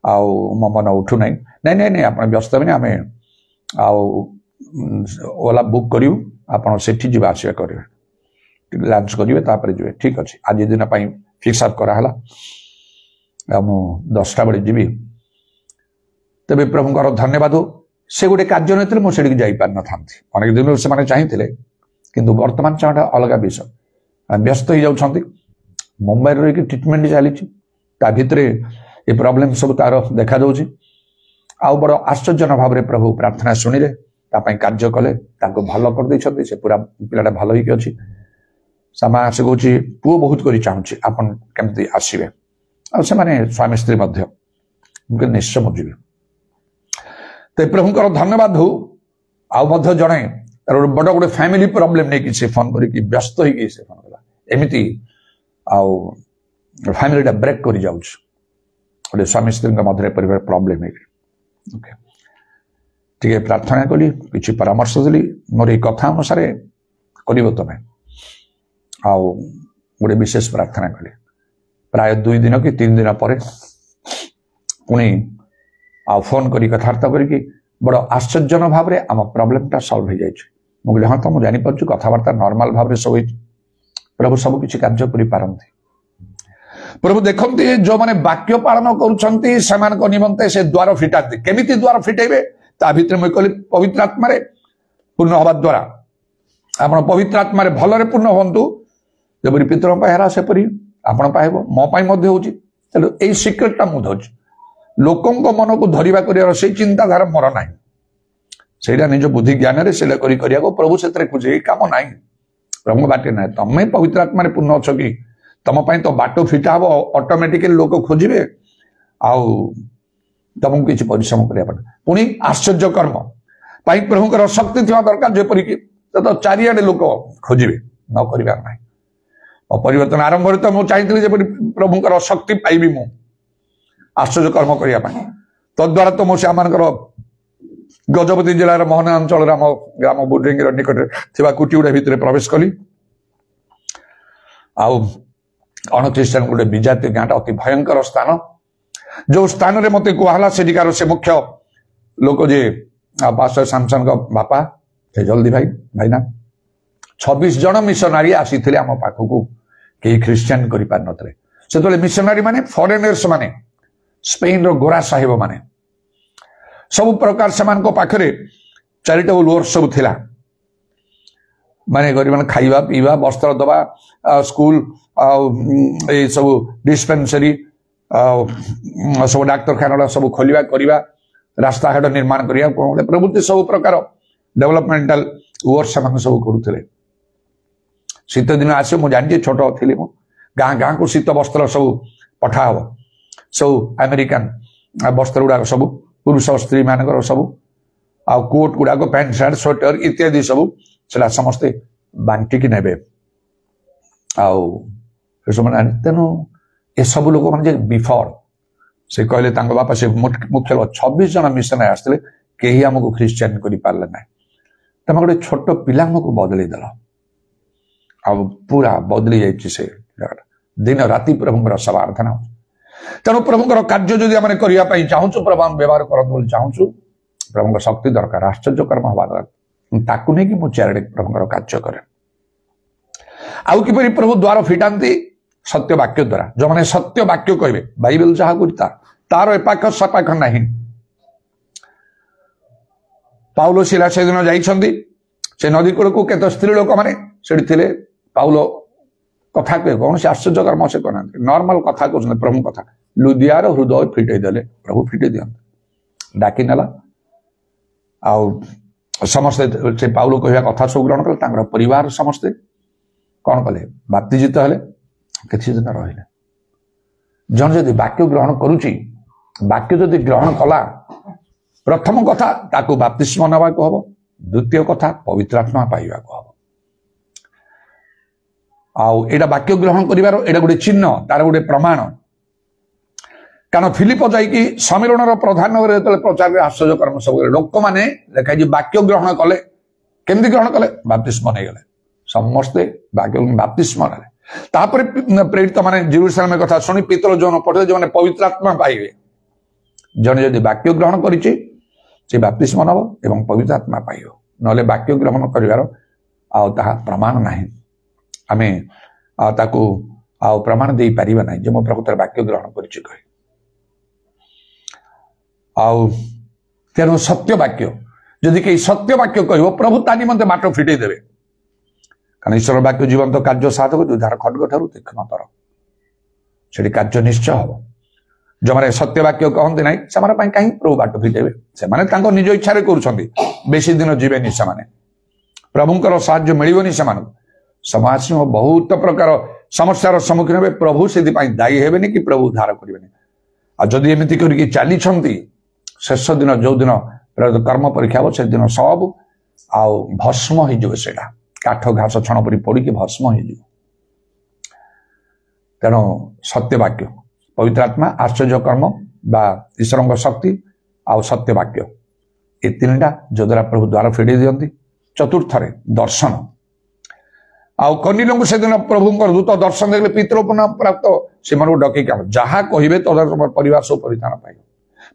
आउ म मन उठु नै नै नै नै आपण व्यस्त बने आमे आउ ओला बुक करियो आपण सेठी जीवा आसीबे करिवे लंच करिवे तापर जीवे ठीक अछि आज दिन पई फिक्स अप करा हला मु 10टा बळे जीवी तबे प्रभुଙ୍କର धन्यवाद हो से गोटे कार्य नथिले मु सेठी जाई पार न थांती अनेक दिन से माने चाहिथिले किंतु वर्तमान चाटा अलग विषय व्यस्त हो जाउछंती मुंबई रे कि ट्रीटमेंट चली ता भितरे ए प्रॉब्लम सब तार देखा दउछि आ बड़ आश्चर्यजनक भाव रे प्रभु प्रार्थना सुनिले ता पई कार्य कले ताको भलो कर दैछंती से पूरा पिलाटा भलो होई कि अछि समा से कहछि पुओ बहुत करी चाहूछि आपन केमती आसीबे आ से माने स्वामी स्त्री मध्य उनके निश्चय मजिबे ते प्रभुଙ୍କର धन्यवाद हो आ मध्य जणे बड़ बड़ फैमिली प्रॉब्लम नै कि से फोन करी कि व्यस्त होई कि से फोन कला एमिति आ फैमिली टा ब्रेक करी जाउछ ओले स्वामी स्त्री मध्य परिवार प्रॉब्लम है ओके ठीक है प्रार्थना कली किछि परामर्श देली मोर ए कथा अनुसार करिवो तमे आउ गोटे विशेष प्रार्थना कली प्राय 2 दिन कि 3 दिन पर पुणी आ फोन करी कथार्थ करी बड़ आश्चर्यजनक भाव में आम प्रॉब्लम सॉल्व हो जाए मुझे हाँ तो मुझे जानीपार कथबार्ता नॉर्मल भाव में सब प्रभु सब किसी कार्य करि प्रभु देखते जो मैंने वाक्य पालन कर निमंते से द्वार फिटाते केमिति द्वार फिटेबे ता भितर मुझे कहली पवित्र आत्मा पूर्ण हवा द्वारा आप पवित्र आत्मा भलरे पूर्ण हूँ जबरी पितर हेरा सेपरी आपण पाइब मो होची यही सिक्रेटा मुझे धरछि लोकों मन को धरिबा करियार से चिंताधारा मोर ना से निज बुद्धि ज्ञान से प्रभु से खोजे काम ना प्रभु बाटे ना तमें पवित्र आत्मा पूर्ण अच्छ कि तुम तो बाट फिटा हम ऑटोमेटिकली लोक खोजे आउ तुमको किसी परिश्रम करने पुणी आश्चर्य कर्म पाई प्रभुकर शक्ति थी दरकार जेपरिक तो चारिआडे लोक खोजे न कर परिवर्तन आरंभ तो मुझे चाहिए प्रभुकर शक्ति पाइबी मु आश्चर्य कर्म करने तद्वारा तो मुझे आम गजपति जिलार मोहना अंचल ग्राम बुड्रिंग निकट कुटीगुड़ा भितर प्रवेश कली आउ अणख्रीष्टान गोटे विजातीय गाँटा अति भयंकर स्थान जो स्थान रे मते कहला सेठिकार से मुख्य लोक जे पास्टर सैमसन का बापा से जल्दी भाईना 26 जन मिशनारी आसी आम पाखक कई ख्रीस्टियान कर पार नथले से मिशनारी माने फॉरेनर्स माने स्पेन रो गोरा साहेब माने सब प्रकार से पाखरे चैरिटेबल वर्क सब थिला माने गरीब माने खाइबा पीवा वस्त्र दबा स्कूल ए सब डिस्पेंसरी सब डाक्तरखाना सब खोलिबा करिबा रास्ता घाट निर्माण करिया प्रभुति सब प्रकार डेवलपमेंटल वर्क से सब करुले शीत दिन आस मुझे जानी छोट थी गाँ गाँ को शीत वस्त्र सब पठा हम सब अमेरिकान वस्त्र गुड़ाक सब पुरुष स्त्री मान सब आ कोट गुड़ाक पैंट सार्ट स्वेटर इत्यादि सब से समस्ते बांटिकी ने तेणु ये सब लोक मैंने बिफोर से कहले बापा से मुख्य 26 जन मिशनरी आसते कहीं आमको ख्रीस्टियान कर पारे ना तुम गोटे छोट पिला को बदल देल आ पूरा बदली जाइए दिन राति प्रभुଙ୍କର सेवा आराधना तेणु प्रभुଙ୍କର कार्य जदि आम करने चाहूँ प्रभु आम व्यवहार कर चाहूँ प्रभुଙ୍କ शक्ति दरकार आश्चर्य कर्म हवा दरकार ताकू नहीं कि मुझे चारिडे प्रभुଙ୍କର कार्य करे आउ किपरि प्रभु द्वार फिटांती सत्य वाक्य द्वारा जो माने सत्य वाक्य कहबे बाइबल जहा करता तार एपाख सपाख नहीं पाउलो शिला से दिन जाइछंती से नदी कूल को केत स्त्री लोक माने सेठी थिले पाउलो कथा कहे कौन से आश्चर्य कर्म से करना नॉर्मल कथा कहते प्रभु कथा लुदियार हृदय फिटे देले प्रभु फिटे दियंत डाकी नेला आउ समस्ते से पाउलो कहवा कथा सब ग्रहण कले तांकर परिवार समस्ते कौन कले बाप्तिजित हेले किछि दिन रहिले जन जदि वाक्य ग्रहण करूची वाक्य जदि ग्रहण कला प्रथम कथा ताकू बाप्तिस्म नवा को हबो द्वितीय कथा पवित्र आत्मा पाइबा को हबो आउ एडा वाक्य ग्रहण करिवार एडा गोटे चिन्ह तार गोटे प्रमाण कारण फिलिप जाइकी सम्मेलन प्रधान प्रचार आश्चर्य कर्म सब लोक मैंने देखा वाक्य ग्रहण कले केमती ग्रहण कले बाप्तिस्म नहीं गले समस्ते वाक्य बाप्तिस्म तापर प्रेरित माने जेरूशलेम कथा शुणी पितल जौन पठे जो पवित्र आत्मा पाइबे जने जदि वाक्य ग्रहण करिछि से बाप्तिस्म नब एवं पवित्र आत्मा पाइबो नले वाक्य ग्रहण करिवार आ ताहा प्रमाण नाही आमे ताकू आ प्रमाण दे पारिबा नाही जे मो प्रकृत वाक्य ग्रहण करिछि कहि आउ तेणु सत्य वाक्य जदि कहीं सत्य वाक्य कह प्रभु ता निमंते बाट फिटे देवे कारण ईश्वर वाक्य जीवंत कार्य साधक दुधार खड्ग ठारू तीक्ष्णतर से कार्य निश्चय हम जो मैंने सत्य वाक्य कहते ना से कहीं प्रभु बाट फिटेबे से निज इच्छा कर बेसी दिन जीवेनि से प्रभुंर साहाय्य मिलनी से समाज में बहुत प्रकार समस्यार सम्मुखीन हे प्रभु से दायी हेबेनि कि प्रभु उद्धार करेंगे आ जदि एमती करके चली शेष दिन जो दिन कर्म परीक्षा से दिन सब आउ भस्म हो काठ घास छण परी पड़ी भस्म हो तेणु सत्य वाक्य पवित्र आत्मा आश्चर्य कर्म बा ईश्वर शक्ति आउ सत्य वाक्य ये तीनटा जो द्वारा प्रभु द्वार फेड़ी दियंती चतुर्थ दर्शन आउ कनिलों से दिन प्रभु दूत दर्शन देखले पितृपन प्राप्त से डकई जहाँ कहे तदर परिवार सब परिधान पाइब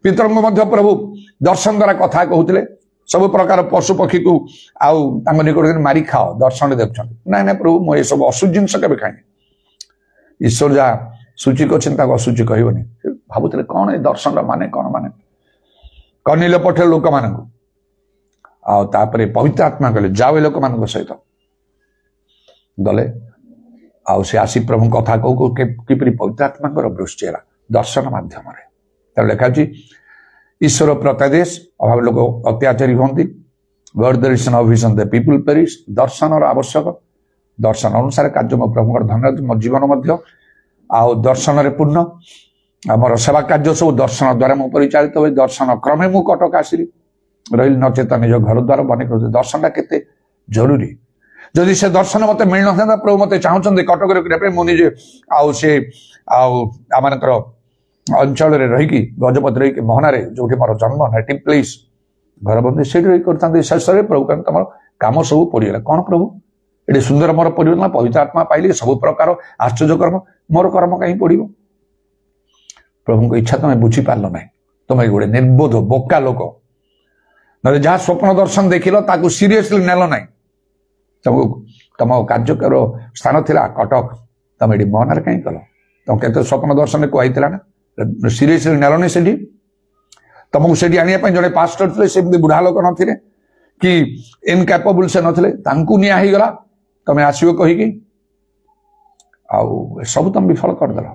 पितर प्रभु दर्शन द्वारा कथा कहते सब प्रकार पशु पक्षी को आउ निकट मारी खाओ दर्शन देखते ना ना प्रभु मुझे सब अशुच जिन के खाए ईश्वर जहाँ सूची कर अशुचि कहबनी भावुले कौन ये दर्शन माने कौन माने कनिल पठे लोक मान पवित्र आत्मा कहले जाओ लोक मान सहित गले आउ से आसी प्रभु कथा कहू किपरि पवित्र आत्मा वृष्टि दर्शन माध्यम लिखा ईश्वर प्रत्यादेश अभाव लोक अत्याचारी होती God there is no vision the people perish दर्शन आवश्यक दर्शन अनुसार कार्य मो प्रभु धन्यवाद मो जीवन आउ दर्शन रे पूर्ण आमर सेवा कार्य सब दर्शन द्वारा मु परिचालित हुए दर्शन क्रमे मु कटक आसिली रही नचेत निज घर द्वार बने दर्शन केते जरूरी जदि से दर्शन मत मिल न प्रभु मत चाहते कटक मुझे आउ से आम अंचल रही गजपति रही मोहनारे जो मोर जन्म नेटिव प्लेस घर बंदी से करते शेष प्रभु तुम कम सब पड़गला कौन प्रभु ये सुंदर मोर पड़ना पवित्र आत्मा पाइली सब प्रकार आश्चर्य कर्म मोर कर्म कहीं पड़ो प्रभु को इच्छा तुम्हें बुझी पार्ल ना तुम गोटे निर्बोध बोका लोक ना जहाँ स्वप्न दर्शन देखिल ताकू सीरियसली नेल ना तुमको तुम कार्यकर स्थान थिला कटक तुम ये मोहनार कहीं कल तुम केते स्वप्न दर्शन कहई ना सीरियसली नेलनी से तुमको से आने जड़े पास्टर थे से बुढ़ा लोक नी कि इनकैपेबल से नथिले तांकू निया ही गला तुम आसो कहीकि सब तुम विफल करदेल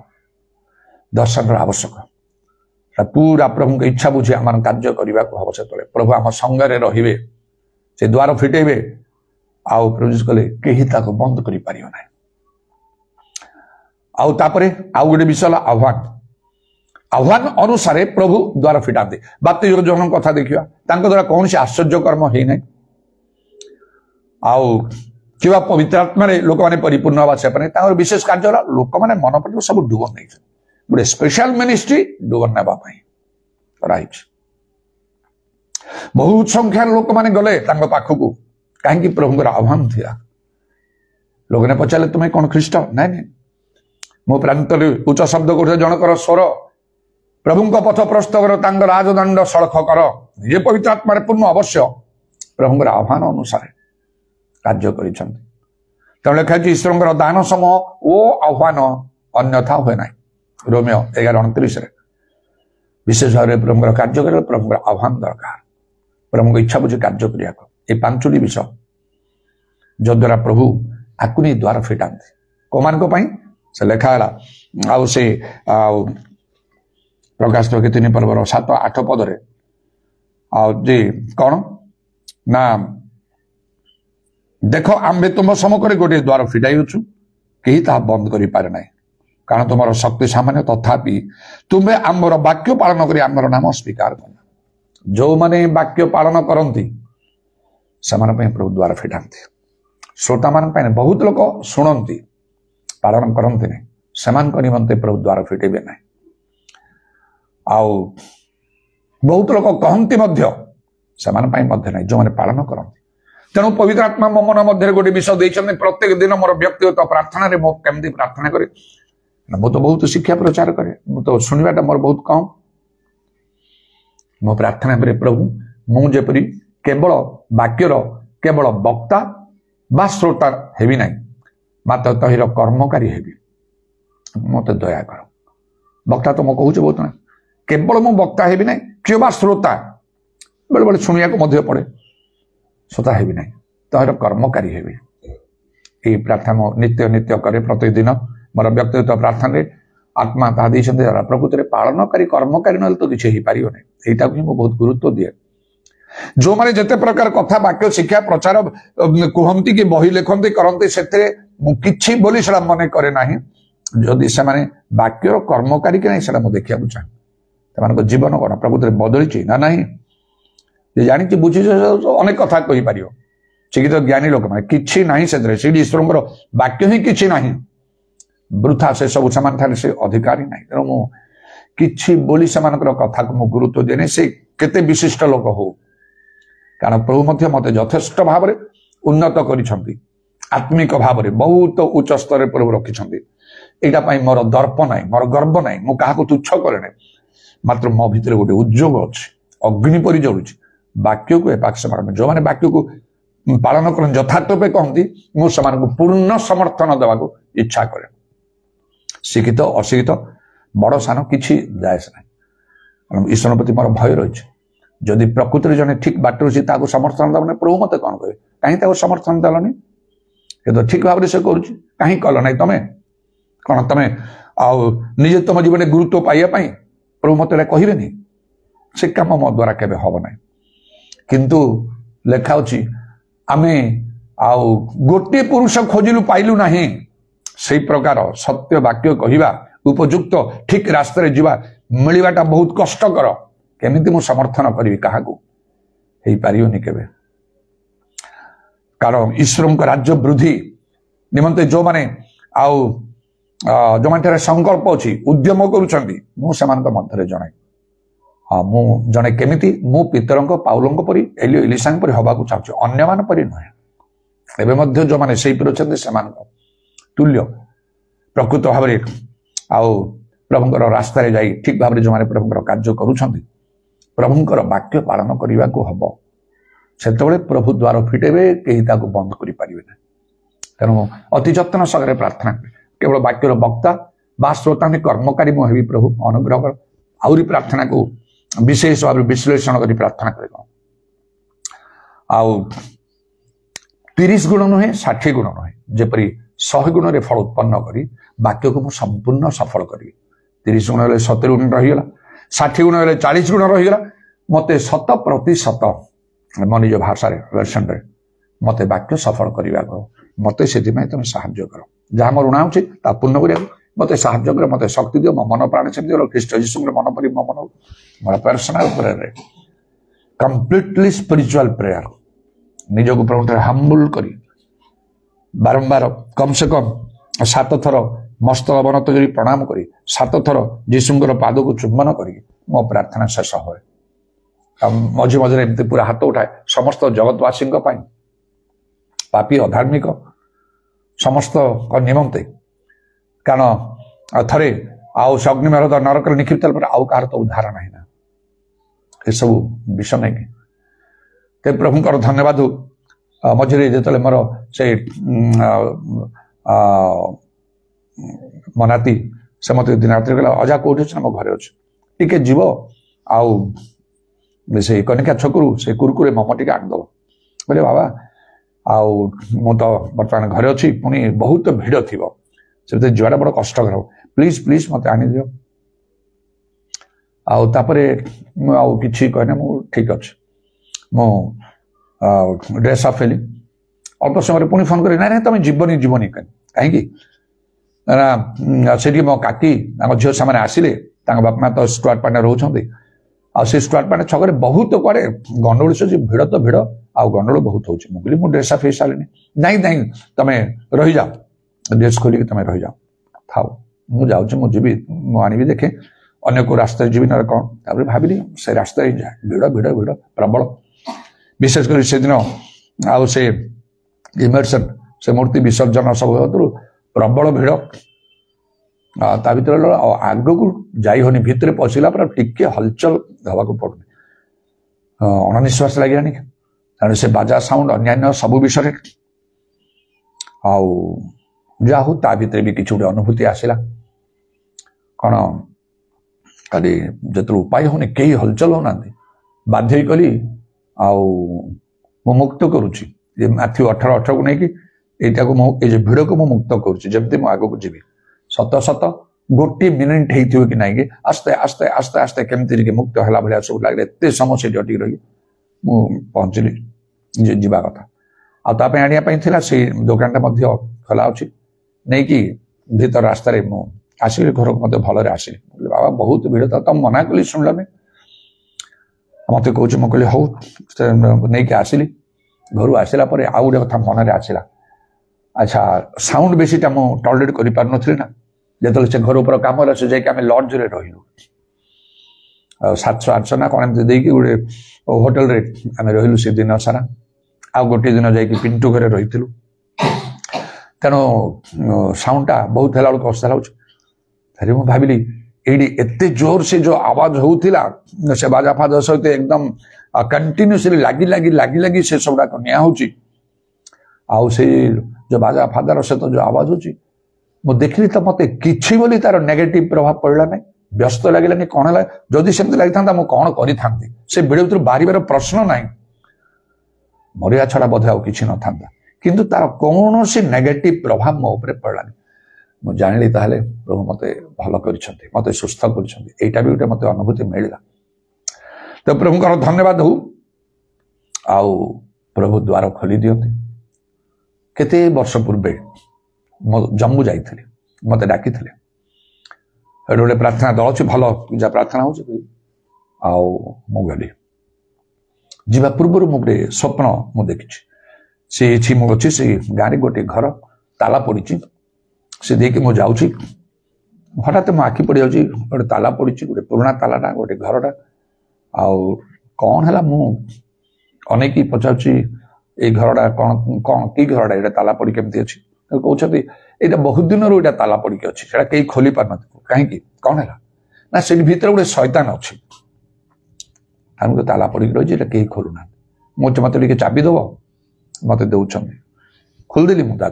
दर्शन आवश्यक पूरा प्रभु की इच्छा बुझे आम कार्य करने को हम से प्रभु आम संगे रे से द्वार फिटेबे आउ प्रभु कले कहीं बंद कर आउ गोटे विषय आह्वान आह्वान अनुसार प्रभु द्वार फिटाते बाप्तिज जन कथा देखा द्वारा कौन से आश्चर्य कर्म है ना आउ कि पवित्र आत्मा लोक मैंने परिपूर्ण हवा से विशेष कार्य लोक मैंने मन पड़े सब डुबन नहीं गोटे स्पेशल मिनिस्ट्री डुबन नापी राइट बहुत संख्यार लोक मैंने गले पाखक कहीं प्रभु आह्वान था लोक ने पचारे तुम्हें कौन ख्रीष्ट ना मो प्रांत उच्च शब्द कर जनकर स्वर प्रभु पथ प्रस्त कर राजदंड सड़ख कर ये पवित्र आत्मा पूर्ण अवश्य प्रभु आह्वान अनुसार कार्य कर तेणु लिखा ईश्वर दान समूह ओ आह्वान अन्यथा हुए ना। रोमियो 11:29 विशेष भाव में प्रभुଙ୍କର କାର୍ଯ୍ୟ କରିବା प्रभुଙ୍କର आह्वान दरकार प्रभुଙ୍କ इच्छा बुझी कार्य करिया ये पांचटी विषय जो द्वारा प्रभु आकुनी द्वार फिटाते कोमान से लिखाला आउ से प्रकाश 3 पर्वर 7-8 पदरे जे कौन ना देख आम्भे तुम सम्मुखें गोटे द्वार फिटाई अच्छु कहीं ताहा बंद करि पारे नाही कारण तुम शक्ति सामान्य तथापि तुम्हें आमर वाक्य पालन करी आमर नाम स्वीकार कर जो माने वाक्य पालन करती से प्रभु द्वार फिटाते श्रोता मान बहुत लोग शुणती पालन करते नहीं से निमंते प्रभु द्वार फिटेबे ना आउ बहुत लोग कहती से नहीं जो मैंने पालन करती तेणु पवित्र आत्मा मो मन मध्य गोटे विषय देते प्रत्येक दिन मोर व्यक्तिगत प्रार्थना केमती प्रार्थना करे मु तो बहुत शिक्षा प्रचार करे मु तो शुणवाटा मोर बहुत कम मो प्रार्थना करे प्रभु मुझेपरी केवल वाक्यर केवल वक्ता बा श्रोता हेबी ना मात्र तहिर कर्मकारी हेबी मत दया कर वक्ता तो मु कहूँ बहुत ना केवल मु वक्ता हेबी ना किए बा श्रोता बेले बेले शुणिया मध्य पड़े श्रोता हेबी ना तहिर कर्मकारी हेबी ये प्रार्थना नित्य नित्य करे प्रत्येक दिन मोर व्यक्तिगत प्रार्थना आत्मा ताहा प्रकृति में पालनकारी कर्मकारी ना तो किसी हो पार नहीं यहाँ को बहुत गुरुत्व दिए जो मैंने जिते प्रकार कथा वाक्य शिक्षा प्रचार कहती कि बही लिखती करते से बोली से मन करे ना जदि से वाक्यर कर्मकारी कि नहीं देखा चाहे जीवन कौन प्रकृति में बदली ना ना जानी बुझी अनेक कथा कहीपर शिक्षित ज्ञानी लोक मैंने कि ना से ईश्वर वाक्य ही कि ना वृथा से सब से अधिकारी ना तेणु मुझे बोली से कथा को मुझे गुरुत्व दिए से केते विशिष्ट लोक हो कारण प्रभु मत यथेष्ट भाव में उन्नत कर आत्मिक भाव में बहुत उच्च स्तर प्रभु रखिंट यहाँ मोर दर्प ना मोर गर्व ना मुझे तुच्छ करे ना मात्र मो भितर गोटे उद्योग अच्छे अग्नि परि जलुची वाक्य को एपाक जो मैंने वाक्य को पालन कर यथार्थ पे कहती मुझे पूर्ण समर्थन देवा इच्छा करे शिक्षित अशिक्षित बड़ सान कि जायस ना ईश्वर प्रति मोर भय रही जदि प्रकृति जने ठीक बाट अच्छी समर्थन देना प्रभु मत कौन कहे कहीं समर्थन देलनि ये तो ठीक भाव से कहीं कल ना तुम कौन तुम आजे तुम जीवन गुरुत्व पाइबापी प्रभु मत कहे से कम मो द्वारा केवे हम ना किंतु लेखा आमे आउ गोटे पुरुष खोजिलु पाइलु ना से प्रकार सत्य वाक्य कहवा उपयुक्त ठीक रास्ते जीवा मिलवाटा बहुत कष्टकर केमिति मु समर्थन करी क्या पारियोनी केबे कारण ईश्वर राज्य वृद्धि निमंते जो माने आउ जो माने संकल्प अच्छी उद्यम करुँच मध्य जड़े हाँ मु जड़े केमिति मु पितरों पाउलों परी एलियो इलिसांग परी हवा को चाहूँ अन्य मान परी नुहे एवं जो मैंने से तुल्य प्रकृत भाव में आउ प्रभुंकर रास्तार जा ठीक भाव में जो मैंने प्रभुंकर कार्य करुँच प्रभुंकर वाक्य पालन करने को हम से प्रभु द्वार फिटेबे कहीं बंद करें ना तेणु अति जत्न सगर प्रार्थना केवल वाक्यर वक्ता बा श्रोता कर्मकारी मुझे प्रभु अनुग्रह कर आहरी प्रार्थना को विशेष भाव विश्लेषण कर प्रार्थना कर आउ 30 गुण नुहे 60 गुण नुहे जेपरी 100 गुण रे फल उत्पन्न करी वाक्य को मुझे संपूर्ण सफल करी 30 गुण हेल्ले 70 गुण रहीगला 60 गुण हेल्ले 40 गुण रहीगला मते 100% मो निज भाषा वर्षन रे मते वाक्य सफल करने को मते से तुम साहाय्य कर जहाँ मोर ऋण अच्छे पूर्ण करा मत साहाय्य कर मत शक्ति दियो मो मन प्राण से ख्रीष्ट यीशु मन परी मो मन मोर personal prayer completely spiritual prayer निजक प्रभु हम्बुल करी बारंबार कम से कम 7 थर मस्तक अवनत करी प्रणाम करी 7 थर यीशुंकर पाद को चुंबन करी मो प्रार्थना शेष हुए मझे मझे एमती पूरा हाथ उठाए समस्त जगतवासी पापी अधार्मिक समस्त निमंते कारण थरे आउ से अग्निमेर नरक निक्षिप्त आउ कहार तो उद्धार ना ये सब विषय नहीं ते प्रभुंकर धन्यवाद मझे जो मोर से मनाती से मत दिन रात कहला अजा कौटी अच्छे मो घरे अच्छे टे जीव आउ से कनिका छकरू से कुरकुरे मोमो टे आनीदेव बोले बाबा आउ मु तो बर्तमान घरे अच्छी पुणी बहुत भिड़ थी से जुआटा बड़ कष्टर प्लीज प्लीज मत आनी दियो आउे कि कहने मु ठीक अच्छे मु ड्रेस अफ हेली अल्प समय पुणी फोन कर ना तुम जीवनी जीवनी कहीं से मो काकी झील से आसिले बापा माँ तो स्टुआर्ट पार्टनर रोचे से स्टुआर्ट पार्टनर छक बहुत कड़े गंडोल से भिड़ तो भिड़ आ गंडोल बहुत हो मुझे मुझे ड्रेस अफ हो सारे नहीं तुम्हें रही जाओ ड्रेस खोलिक तुम रही जाओ था मुझे जी आनी देखे अन्य को रास्ता जी ना कौन तापर भाविली से रास्ता जाए भिड़ भिड़ भिड़ प्रबल विशेषकर से दिन आउ से इमर्सन से मूर्ति विसर्जन सब प्रबल भिड़ ता भर आग को जाई होनी भितर पशिला पर टिके हलचल हवा को पड़ुनी अणनिश्वास लगे तेणु से बाजा साउंड अन्य सब विषय आहू ता भर भी किसी गोटे अनुभूति आसला कौन कभी जो उपाय होनी कई हलचल होना बाध्य कली मु मुक्त करुच्ची मैथ्यू 18:18 को लेकिन यहाँ को ये भिड़ को मुक्त करुच्ची जमती मु आग को जी सत सत गोटे मिनिट हो कि नाई आस्ते आस्ते आस्ते आस्ते केमती मुक्त है भाया सब लगे एत समय से अटक रही पहुँचली जीवा कथा आपाई आने से दुकान खोला अच्छी नहीं कि भीतर रास्त आसिली घर को मत भल आसिली बाबा बहुत भिड़ था तुम मना कली शुणल मत कौच मुझे कहली हूँ नहीं कि आसिली घर आसला आउ गोटे कथा मन में आसला अच्छा साउंड बेसीटा मुझे टॉलरेट कर पार नी ना जो से घर ऊपर कम से जाकि लॉज रे रही 700-800 ना कौन एमती गोटे होटेल रे आम रही से दिन सारा आ गोटे दिन जा पिंटू घरे रही तेणु साउंडटा बहुत है कष्ट लागे मुझे भाविली ये एते जोर से जो आवाज होता से बाजा फाजा सहित एकदम कंटिन्यूसली लगी लगी लगी लगी से सब निया हो जो बाजा फादार सहित जो आवाज हो देखली तो मत कि बोली तार नेगेटिव प्रभाव पड़ा ना व्यस्त लगे कौन है जदि सेमती लगी था मुझे कौन करी से भिड़ भर बाहर प्रश्न ना मरिया छड़ा बोधे आउ कि न था किंतु तार कौन सी नेगेटिव प्रभाव मो उपरे पड़ानी मुझे जानी ताहले प्रभु मत भल कर मत सुस्थ कर भी गोटे मत अनुभूति मिलला तो प्रभुकर धन्यवाद हो आउ प्रभु द्वार खोली दियंती केते वर्ष पूर्वे जम्मू जाइए मत डाकी गोटे प्रार्थना दल अच्छी भल पूजा प्रार्थना हो गली जीवा पूर्व मुझे स्वप्न मुझे देखी से अच्छी से गाँव गोटे घर ताला पड़ी से देखिए मुझे जाऊँगी हठात मो आखि पड़ जाऊँगी गोटे ताला पड़ी गोटे पुराणा तालाटा गोटे घरटा आउ कौन है मु अनेक पचारूँ ये घरटा कौन कौन कि घरटा ये ताला पड़ी केमती अच्छी कहते यहाँ बहुत दिन रू यहाँ ताला पड़ी अच्छी से कहीं खोली पार न कहीं कौन है ना से भीतर गोटे शैतान अच्छी आमको ताला पड़ी रही कहीं खोलुना मुझे मत चाबी दब मत दौरान खोलदेली मुझे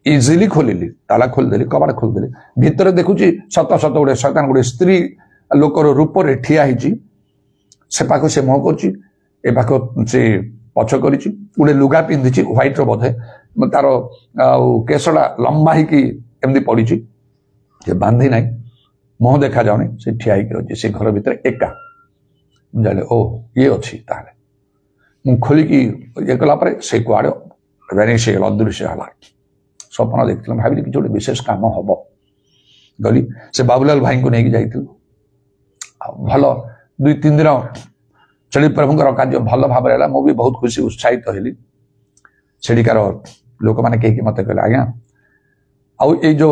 इजिली खोलिली ताला खोलदेली कबाड़ खोलदेली भीतर देखुची सत सत गोटे शैतान गोटे स्त्री लोकर रूप से ठिया से पाख से मुह कर पाख से पछ कर गोटे लुगा पिंधि ह्वाइट बोधे तार केशटा लंबा होमती पड़ी से बांधी ना मुह देखा जाऊनी से ठिया रही से घर भितर एका जाने ओ ये अच्छी ताले खोलिकी ये कलापर से कुआड़े वेनिश अदृश्य है स्वप्न देखते भाविली कि गोटे विशेष काम हम गली से बाबूलाल भाई को लेकिन जाइल भल 2-3 दिन चली प्रभुଙ୍କର कार्य भल भाव है मुझे बहुत खुशी उत्साहित हेली सेठिकार लोक मैंने कहीं मत कहले आज्ञा आउ ये जो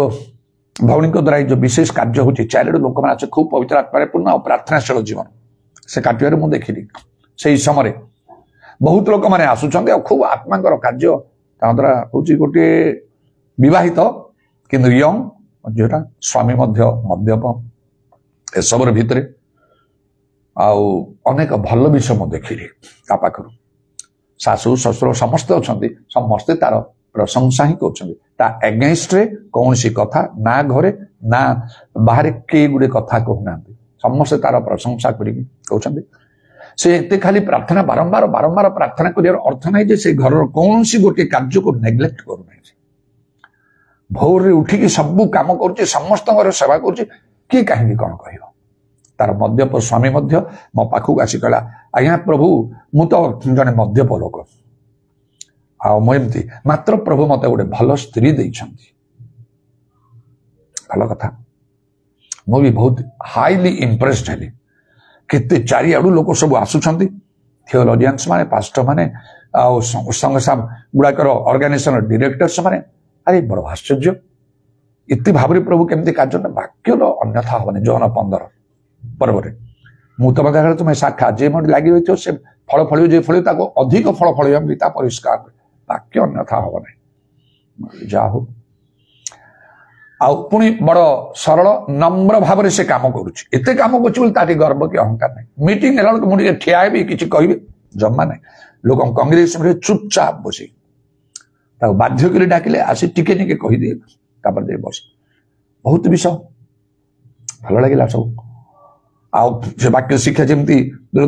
भौणी द्वारा जो विशेष कार्य हो 4 लोक मैंने खूब पवित्र आत्मा पूर्ण और प्रार्थनाशील जीवन से काटिबार मुझे देखिली से समय बहुत लोक मैंने आसुंच खूब आत्मा कार्य द्वारा हूँ गोटे विवाहित किंतु यंग जोटा स्वामी मद्यप ए सब भितर आउ अनेक भल विषय मुझे देखिली पाखर ଶାଶୁ ଶ୍ୱଶୁର ସମସ୍ତେ ଅଛନ୍ତି, ସମସ୍ତେ ତାର ପ୍ରଶଂସା ହିଁ କରୁଛନ୍ତି। ତା ଏଗେନଷ୍ଟରେ କୌଣସି କଥା ନା ଘରେ ନା ବାହାରେ କେହି ଗୋଟେ କଥା କହୁନାହାନ୍ତି, ସମସ୍ତେ ତାର ପ୍ରଶଂସା କରିକି କହୁଛନ୍ତି। ସେ ଏତେ ଖାଲି ପ୍ରାର୍ଥନା ବାରମ୍ବାର ବାରମ୍ବାର ପ୍ରାର୍ଥନା କରିବାର ଅର୍ଥ ନାହିଁ ଯେ ସେ ଘରର କୌଣସି ଗୋଟିଏ କାର୍ଯ୍ୟକୁ ନେଗ୍ଲେକ୍ଟ କରୁନାହିଁ। ଭୋରରେ ଉଠିକି ସବୁ କାମ କରୁଛି, ସମସ୍ତଙ୍କର ସେବା କରୁଛି, କିଏ କାହିଁକି କଣ କହିବ। ତାର ମଦ୍ୟପ ସ୍ୱାମୀ ମଧ୍ୟ ମୋ ପାଖକୁ ଆସି କହିଲା, ଆଜ୍ଞା ପ୍ରଭୁ ମୁଁ ତ ଜଣେ ମଦ୍ୟପ ଲୋକ, ଆଉ ମୁଁ ଏମିତି, ମାତ୍ର ପ୍ରଭୁ ମତେ ଗୋଟେ ଭଲ ସ୍ତ୍ରୀ ଦେଇଛନ୍ତି। ଭଲ କଥା। ମୁଁ ବି ବହୁତ ହାଇଲି ଇମ୍ପ୍ରେସଡ ହେଲି। କେତେ ଚାରିଆଡୁ ଲୋକ ସବୁ ଆସୁଛନ୍ତି, ଥିଓଲୋଜିଆନ୍ସ ମାନେ, ପାଷ୍ଟର ମାନେ, ଆଉ ସଂଘ ଗୁଡାକର ଅର୍ଗାନାଇଜେସନ ଡିରେକ୍ଟର୍ସ ମାନେ। ଆରେ ବଡ ଆଶ୍ଚର୍ଯ୍ୟ, ଏତେ ଭାବରେ ପ୍ରଭୁ କେମିତି କାର୍ଯ୍ୟ, ବାକ୍ୟର ଅନ୍ୟଥା ହବନି। ଜୋହନ 15 ପର୍ବରେ ମୁଁ ତମ ଜାଗାରେ ତୁମେ ଶାଖା ଯେ ମୋଟେ ଲାଗି ରହିଥିବ ସେ ଫଳ ଫଳିବ, ଯେ ଫଳିବ ତାକୁ ଅଧିକ ଫଳ ଫଳିବ ତା ପରିଷ୍କାର, ବାକ୍ୟ ଅନ୍ୟଥା ହବ ନାହିଁ। ଯାହା ହଉ, ଆଉ ପୁଣି ବଡ ସରଳ ନମ୍ର ଭାବରେ ସେ କାମ କରୁଛି। ଏତେ କାମ କରୁଛି ବୋଲି ତାଠି ଗର୍ବ କି ଅହଙ୍କାର ନାହିଁ। ମିଟିଂ ହେଲା ବେଳକୁ ମୁଁ ଟିକେ ଠିଆ ହେବି, କିଛି କହିବି, ଜମା ନାହିଁ। ଲୋକ କଂଗ୍ରେଗେସନରେ ଚୁପଚାପ ବସି, ତାକୁ ବାଧ୍ୟ କରି ଡାକିଲେ ଆସି ଟିକେ ଟିକେ କହିଦିଏ, ତାପରେ ଯାଇ ବସ। ବହୁତ ବିଷୟ ଭଲ ଲାଗିଲା ସବୁ। ଆଉ ସେ ବାକ୍ୟ ଶିକ୍ଷା ଯେମିତି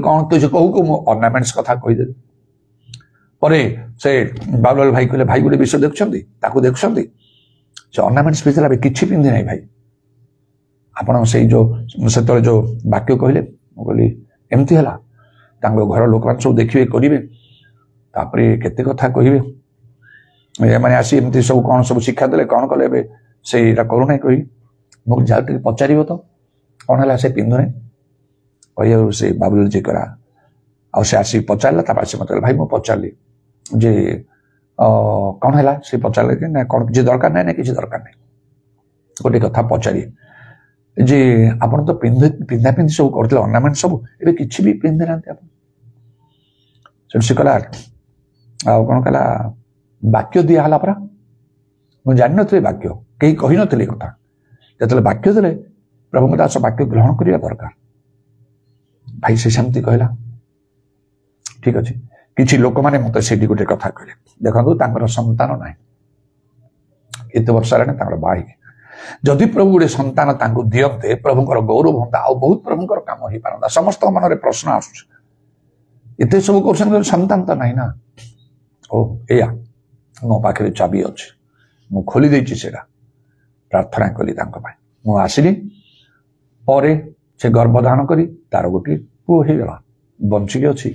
କଣ କିଛି କହୁ କହୁ ମୁଁ ଅର୍ଣ୍ଣାମେଣ୍ଟସ କଥା କହିଦେଲି। ପରେ ସେ ବାବୁଲାଲ ଭାଇ କହିଲେ, ଭାଇ ଗୋଟେ ବିଷୟ ଦେଖୁଛନ୍ତି, ତାକୁ ଦେଖୁଛନ୍ତି, ସେ ଅର୍ଣ୍ଣାମେଣ୍ଟସ ଭିତରେ କିଛି ପିନ୍ଧି ନାହିଁ ଭାଇ। ଆପଣ ସେଇ ଯୋଉ ସେତେବେଳେ ଯୋଉ ବାକ୍ୟ କହିଲେ, ମୁଁ କହିଲି ଏମିତି ହେଲା, ତାଙ୍କ ଘର ଲୋକମାନେ ସବୁ ଦେଖିବେ କରିବେ, ତାପରେ କେତେ କଥା କହିବେ, ଏମାନେ ଆସି ଏମିତି ସବୁ କଣ ସବୁ ଶିକ୍ଷା ଦେଲେ, କଣ କଲେ, ଏବେ ସେଇଟା କରୁନାହିଁ କହିବି। ମୁଁ ଯାହା ଟିକେ ପଚାରିବ ତ କଣ ହେଲା, ସେ ପିନ୍ଧୁନାହିଁ କହିବାକୁ ସେ ବାବୁଲ ଯେ କରା। ଆଉ ସେ ଆସିକି ପଚାରିଲା, ତାପରେ ସେ ମତେ ଭାଇ ମୁଁ ପଚାରିଲି ଯେ କଣ ହେଲା, ସେ ପଚାରିଲେ କି ନା କଣ କିଛି ଦରକାର ନାହିଁ, ନା କିଛି ଦରକାର ନାହିଁ, ଗୋଟେ କଥା ପଚାରି ଯେ ଆପଣ ତ ପିନ୍ଧା ପିନ୍ଧି ସବୁ କରୁଥିଲେ, ଅର୍ଣ୍ଣାମେଣ୍ଟ ସବୁ, ଏବେ କିଛି ବି ପିନ୍ଧି ନାହାନ୍ତି ଆପଣ। ସେଠୁ ସେ କହିଲା, ଆଉ କଣ କହିଲା, ବାକ୍ୟ ଦିଆହେଲା ପରା, ମୁଁ ଜାଣିନଥିଲି ବାକ୍ୟ, କେହି କହିନଥିଲି କଥା। ଯେତେବେଳେ ବାକ୍ୟ ଦେଲେ ପ୍ରଭୁଙ୍କ ଦାସ ବାକ୍ୟ ଗ୍ରହଣ କରିବା ଦରକାର। ଭାଇ ସେ ସେମିତି କହିଲା, ଠିକ ଅଛି। କିଛି ଲୋକମାନେ ମତେ ସେଠି ଗୋଟେ କଥା କହିଲେ, ଦେଖନ୍ତୁ ତାଙ୍କର ସନ୍ତାନ ନାହିଁ, ଏତେ ବର୍ଷ ହେଲାଣି ତାଙ୍କର ବାହା ହେଇକି, ଯଦି ପ୍ରଭୁ ଗୋଟେ ସନ୍ତାନ ତାଙ୍କୁ ଦିଅନ୍ତେ ପ୍ରଭୁଙ୍କର ଗୌରବ ହୁଅନ୍ତା, ଆଉ ବହୁତ ପ୍ରଭୁଙ୍କର କାମ ହେଇପାରନ୍ତା। ସମସ୍ତଙ୍କ ମନରେ ପ୍ରଶ୍ନ ଆସୁଛି, ଏତେ ସବୁ କରୁଛନ୍ତି ସନ୍ତାନ ତ ନାହିଁ ନା। ଓ ଏଇଆ, ମୋ ପାଖରେ ଚାବି ଅଛି, ମୁଁ ଖୋଲି ଦେଇଛି, ସେଇଟା ପ୍ରାର୍ଥନା କଲି ତାଙ୍କ ପାଇଁ। ମୁଁ ଆସିଲି ପରେ ସେ ଗର୍ଭଧାରଣ କରି ତାର ଗୋଟିଏ ପୁଅ ହେଇଗଲା, ବଞ୍ଚିକି ଅଛି।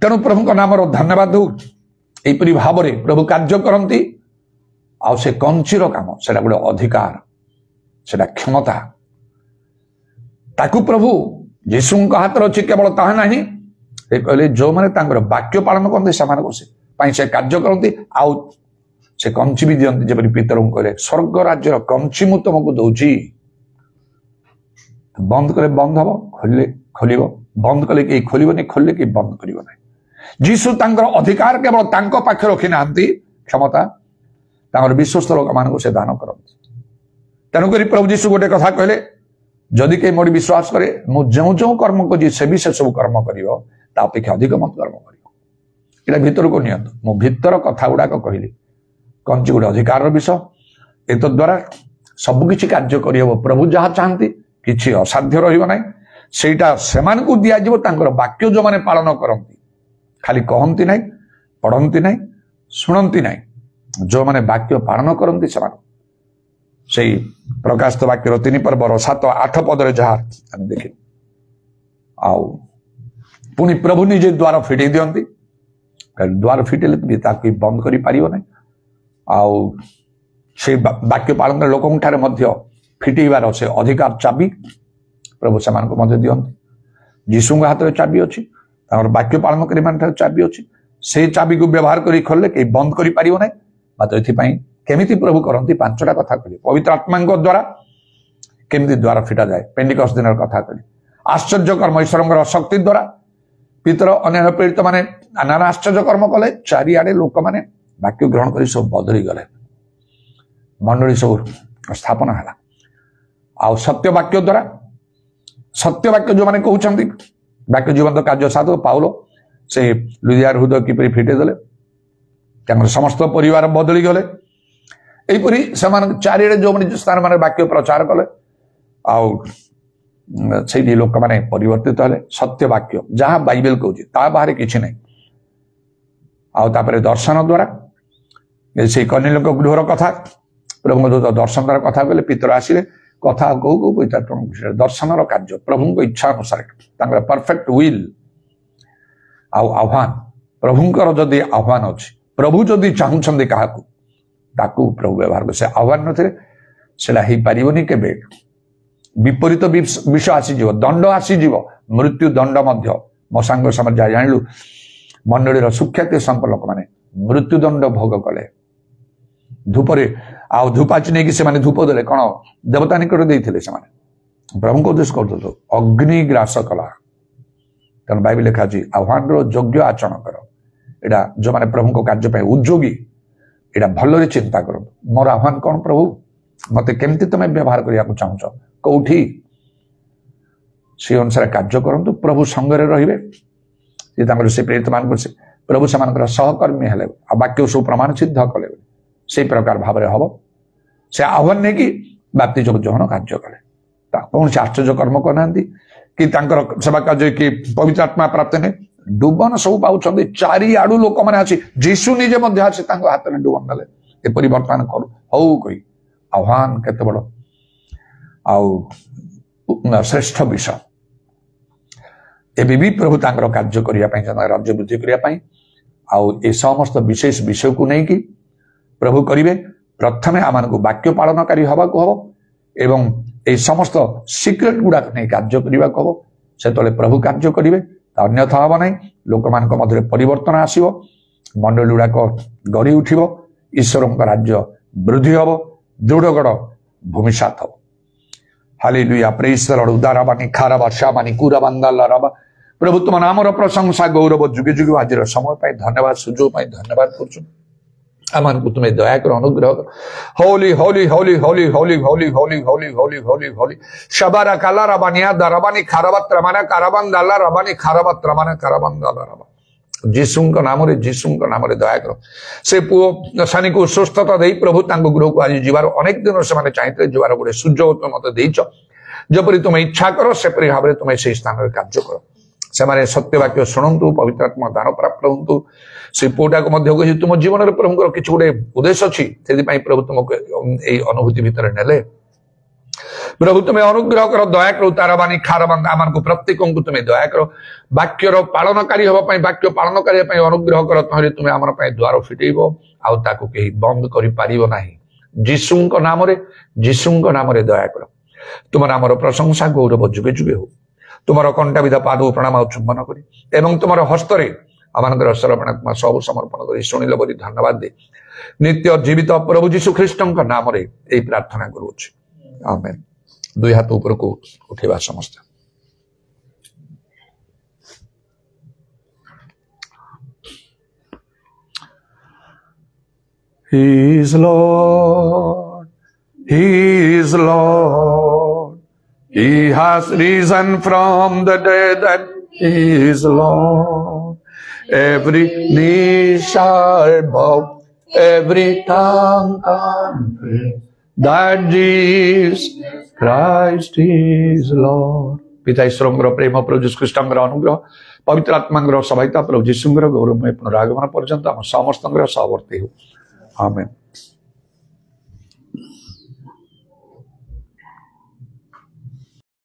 ତେଣୁ ପ୍ରଭୁଙ୍କ ନାମର ଧନ୍ୟବାଦ ହଉ। ଏହିପରି ଭାବରେ ପ୍ରଭୁ କାର୍ଯ୍ୟ କରନ୍ତି। ଆଉ ସେ କଞ୍ଚିର କାମ, ସେଟା ଗୋଟେ ଅଧିକାର, ସେଟା କ୍ଷମତା, ତାକୁ ପ୍ରଭୁ ଯୀଶୁଙ୍କ ହାତରେ ଅଛି। କେବଳ ତାହା ନାହିଁ, ସେ କହିଲେ ଯୋଉମାନେ ତାଙ୍କର ବାକ୍ୟ ପାଳନ କରନ୍ତି ସେମାନଙ୍କ ପାଇଁ ସେ କାର୍ଯ୍ୟ କରନ୍ତି। ଆଉ ସେ କଞ୍ଚି ବି ଦିଅନ୍ତି, ଯେପରି ପିତରଙ୍କୁ କହିଲେ ସ୍ୱର୍ଗ ରାଜ୍ୟର କଞ୍ଚି ମୁଁ ତମକୁ ଦଉଛି, ବନ୍ଦ କଲେ ବନ୍ଦ ହବ, ଖୋଲିଲେ ଖୋଲିବ, ବନ୍ଦ କଲେ କେହି ଖୋଲିବନି, ଖୋଲିଲେ କେହି ବନ୍ଦ କରିବ ନାହିଁ। ଯୀଶୁ ତାଙ୍କର ଅଧିକାର କେବଳ ତାଙ୍କ ପାଖରେ ରଖି ନାହାନ୍ତି, କ୍ଷମତା ତାଙ୍କର ବିଶ୍ୱସ୍ତ ଲୋକମାନଙ୍କୁ ସେ ଦାନ କରନ୍ତି। ତେଣୁକରି ପ୍ରଭୁ ଯୀଶୁ ଗୋଟେ କଥା କହିଲେ, ଯଦି କେହି ମୋଠି ବିଶ୍ୱାସ କରେ, ମୁଁ ଯେଉଁ ଯେଉଁ କର୍ମ କରୁଛି ସେ ବି ସେ ସବୁ କର୍ମ କରିବ, ତା ଅପେକ୍ଷା ଅଧିକ ମତ କର୍ମ କରିବ। ଏଇଟା ଭିତରକୁ ନିଅନ୍ତୁ। ମୁଁ ଭିତର କଥା ଗୁଡାକ କହିଲି। କଞ୍ଚି ଗୋଟେ ଅଧିକାରର ବିଷୟ, ଏତଦ୍ ଦ୍ୱାରା ସବୁକିଛି କାର୍ଯ୍ୟ କରିହେବ। ପ୍ରଭୁ ଯାହା ଚାହାନ୍ତି କିଛି ଅସାଧ୍ୟ ରହିବ ନାହିଁ। ସେଇଟା ସେମାନଙ୍କୁ ଦିଆଯିବ, ତାଙ୍କର ବାକ୍ୟ ଯୋଉମାନେ ପାଳନ କରନ୍ତି, ଖାଲି କହନ୍ତି ନାହିଁ, ପଢନ୍ତି ନାହିଁ, ଶୁଣନ୍ତି ନାହିଁ, ଯୋଉମାନେ ବାକ୍ୟ ପାଳନ କରନ୍ତି ସେମାନଙ୍କୁ ସେଇ ପ୍ରକାଶିତ ବାକ୍ୟର 3 ପର୍ବର 7-8 ପଦରେ ଯାହା ଆମେ ଦେଖିଲୁ। ଆଉ ପୁଣି ପ୍ରଭୁ ନିଜେ ଦ୍ୱାର ଫିଟେଇ ଦିଅନ୍ତି। ଦ୍ୱାର ଫିଟେଇଲେ ବି ତାକୁ ବନ୍ଦ କରିପାରିବ ନାହିଁ। ଆଉ ସେଇ ବାକ୍ୟ ପାଳନ ଲୋକଙ୍କ ଠାରେ ମଧ୍ୟ ଫିଟେଇବାର ସେ ଅଧିକାର ଚାବି ପ୍ରଭୁ ସେମାନଙ୍କୁ ମଧ୍ୟ ଦିଅନ୍ତି। ଯୀଶୁଙ୍କ ହାତରେ ଚାବି ଅଛି, ତାଙ୍କର ବାକ୍ୟ ପାଳନକାରୀ ମାନଙ୍କର ଚାବି ଅଛି। ସେଇ ଚାବିକୁ ବ୍ୟବହାର କରି ଖୋଲିଲେ କେହି ବନ୍ଦ କରିପାରିବ ନାହିଁ। ମାତ୍ର ଏଥିପାଇଁ କେମିତି ପ୍ରଭୁ କରନ୍ତି 5ଟା କଥା କହିଲେ। ପବିତ୍ର ଆତ୍ମାଙ୍କ ଦ୍ୱାରା କେମିତି ଦ୍ୱାର ଫିଟାଯାଏ, ପେଣ୍ଟିକଷ୍ଟ ଦିନର କଥା କହିଲେ। ଆଶ୍ଚର୍ଯ୍ୟ କର୍ମ ଈଶ୍ୱରଙ୍କର ଶକ୍ତି ଦ୍ୱାରା ପିତର ଅନ୍ୟାନ୍ୟ ପ୍ରେରିତ ମାନେ ନାନା ଆଶ୍ଚର୍ଯ୍ୟ କର୍ମ କଲେ। ଚାରିଆଡେ ଲୋକମାନେ ବାକ୍ୟ ଗ୍ରହଣ କରି ସବୁ ବଦଳି ଗଲେ, ମଣ୍ଡଳୀ ସବୁ ସ୍ଥାପନ ହେଲା। ଆଉ ସତ୍ୟ ବାକ୍ୟ ଦ୍ୱାରା, ସତ୍ୟ ବାକ୍ୟ ଯୋଉମାନେ କହୁଛନ୍ତି, ବାକ୍ୟ ଜୀବନ୍ତ କାର୍ଯ୍ୟ ସାଧୁ ପାଉଲ से लुदियार हृदय किपरि फिटेदेले समस्त परिवार बदली गले यहीपरी से चारिड़े जो स्थान मान वाक्य प्रचार कले आठी लोक मैंने परिवर्तित हेले सत्य वाक्य जहाँ बाइबल कहूँ ता बाहर किसी ना आउे दर्शन द्वारा से कन्या गृहर कथा प्रभु दूत दर्शन द्वारा कथा कहले पितर आसिले कथा कहू कहू पवित्र दर्शन कार्य प्रभु इच्छा अनुसार परफेक्ट विल आह्वान प्रभुंकर जदि आह्वान अच्छी प्रभु जदि चाहूँ क्या ताकू प्रभु व्यवहार कर से आह्वान ना पारिबनी केबे विपरीत विष आसीज दंड आसीज मृत्यु दंड मो सांग समय जहाँ जानलु मंडली सुख्याति संपर्क लोक मैंने मृत्यु दंड भोग कले धूपरे धूपाची नहीं से धूप देले कौन देवता निकट देते से प्रभु को उद्देश्य कर अग्निग्रास कला तेना बाइबल लिखा आह्वान योग्य आचरण कर एटा जो मैंने प्रभु को कार्य उद्योगी एटा भल चिंता कर मोर आह्वान कौन प्रभु मत केमती तुम्हें व्यवहार करने को चाहूच कौटी से अनुसार कार्य करूँ प्रभु संगे रे से प्रेरित मान प्रभु से सहकर्मी हेले वाक्य सब प्रमाण सिद्ध कले से प्रकार भाव हम से आह्वान नहीं कि बाप्तिज ग्रहण कार्य कले कौन से आश्चर्य कर्म करना कि सेवा कार्य कि पवित्र आत्मा प्राप्त नहीं डुबन सब पाँच चारिआडू लोक मैंने आसी जीशु निजे आसी हाथ में डुबन देले एपरी बर्तमान करू हौ कही आह्वान केते बड़ श्रेष्ठ विषय एबी भी प्रभु तांकर कार्य करने राज्य वृद्धि करने समस्त विशेष विषय को नहीं कि प्रभु करिवे प्रथमे आम वाक्य पालनकारी हवाक हम एवं ए समस्त सिक्रेट गुड़ाक नहीं कार्य करने को हम से प्रभु कार्य करेंगे अन्यथा हम ना लोक मान मध्य परिवर्तन आसो मंडली गुड़ाक गढ़ी उठब ईश्वर राज्य वृद्धि हम दृढ़गढ़ भूमिसात हम हालेलुया प्रेज द लॉर्ड उदारबानी खारबा श्यामानी कुराबांदाला रबा प्रभु तुम नामर प्रशंसा गौरव जुगे जुगे आज समय पाई धन्यवाद सुजोग पाई धन्यवाद करछु आमान को तुम्हें दया कर अनुग्रह कर होली होली होली होली होली होली होली होली होली होली होली शबारा काला रबानिया दरबानी खारबत रमाना कारबान दाला रबानी खारबत रमाना कारबान दाला रबा जीसु नाम रे दया कर से पुओ सानी को सुस्थता दे प्रभु तांको गृह को आज जीवार अनेक दिन से चाहते जीवार गोटे सुजोग तुम मत देच जपरी तुम इच्छा कर सेपरी भाव में तुम से स्थान में कार्य कर से सत्य वाक्य शुणु पवित्र आत्मा दान प्राप्त हूँ से पुओटा को कही तुम जीवन में प्रभुଙ୍କର किसी गोटे उद्देश्य अच्छी से प्रभु तुमको यही अनुभूति भितर नेले प्रभु तुम्हें अनुग्रह कर दया कर तारबानी खारबान आम को प्रत्येक को तुम्हें दया कर वाक्यर पालनकारी हाँपाई वाक्य पालनकारी अनुग्रह कर तहरे तुम्हें आम द्वार फिटेब आउ कहीं बंद कर जीशुଙ୍କ नाम दया कर तुम नाम प्रशंसा गौरव जुगे जुगे हो तुम कंटा विधा पाद प्रणाम चुंबन कर एवं तुम हस्तरे आम शरणात्मा सब समर्पण कर शुणिल बोली धन्यवाद दे नित्य जीवित प्रभु जीशु ख्रीष्ट नाम प्रार्थना करुच्छ आमेन दुई हाथ ऊपर को उठेबा समस्त He is Lord, He is Lord, He has risen from the dead and He is Lord. Every knee shall bow, every tongue confess that Jesus Christ is Lord. पिता ईश्वर प्रेम प्रभु जीशु ख्रीष्ट अनुग्रह पवित्र आत्मा सहायता प्रभु जीशु गौरवमय पुनरागमन पर्यंत आम समस्त सहवर्ती हो आमेन।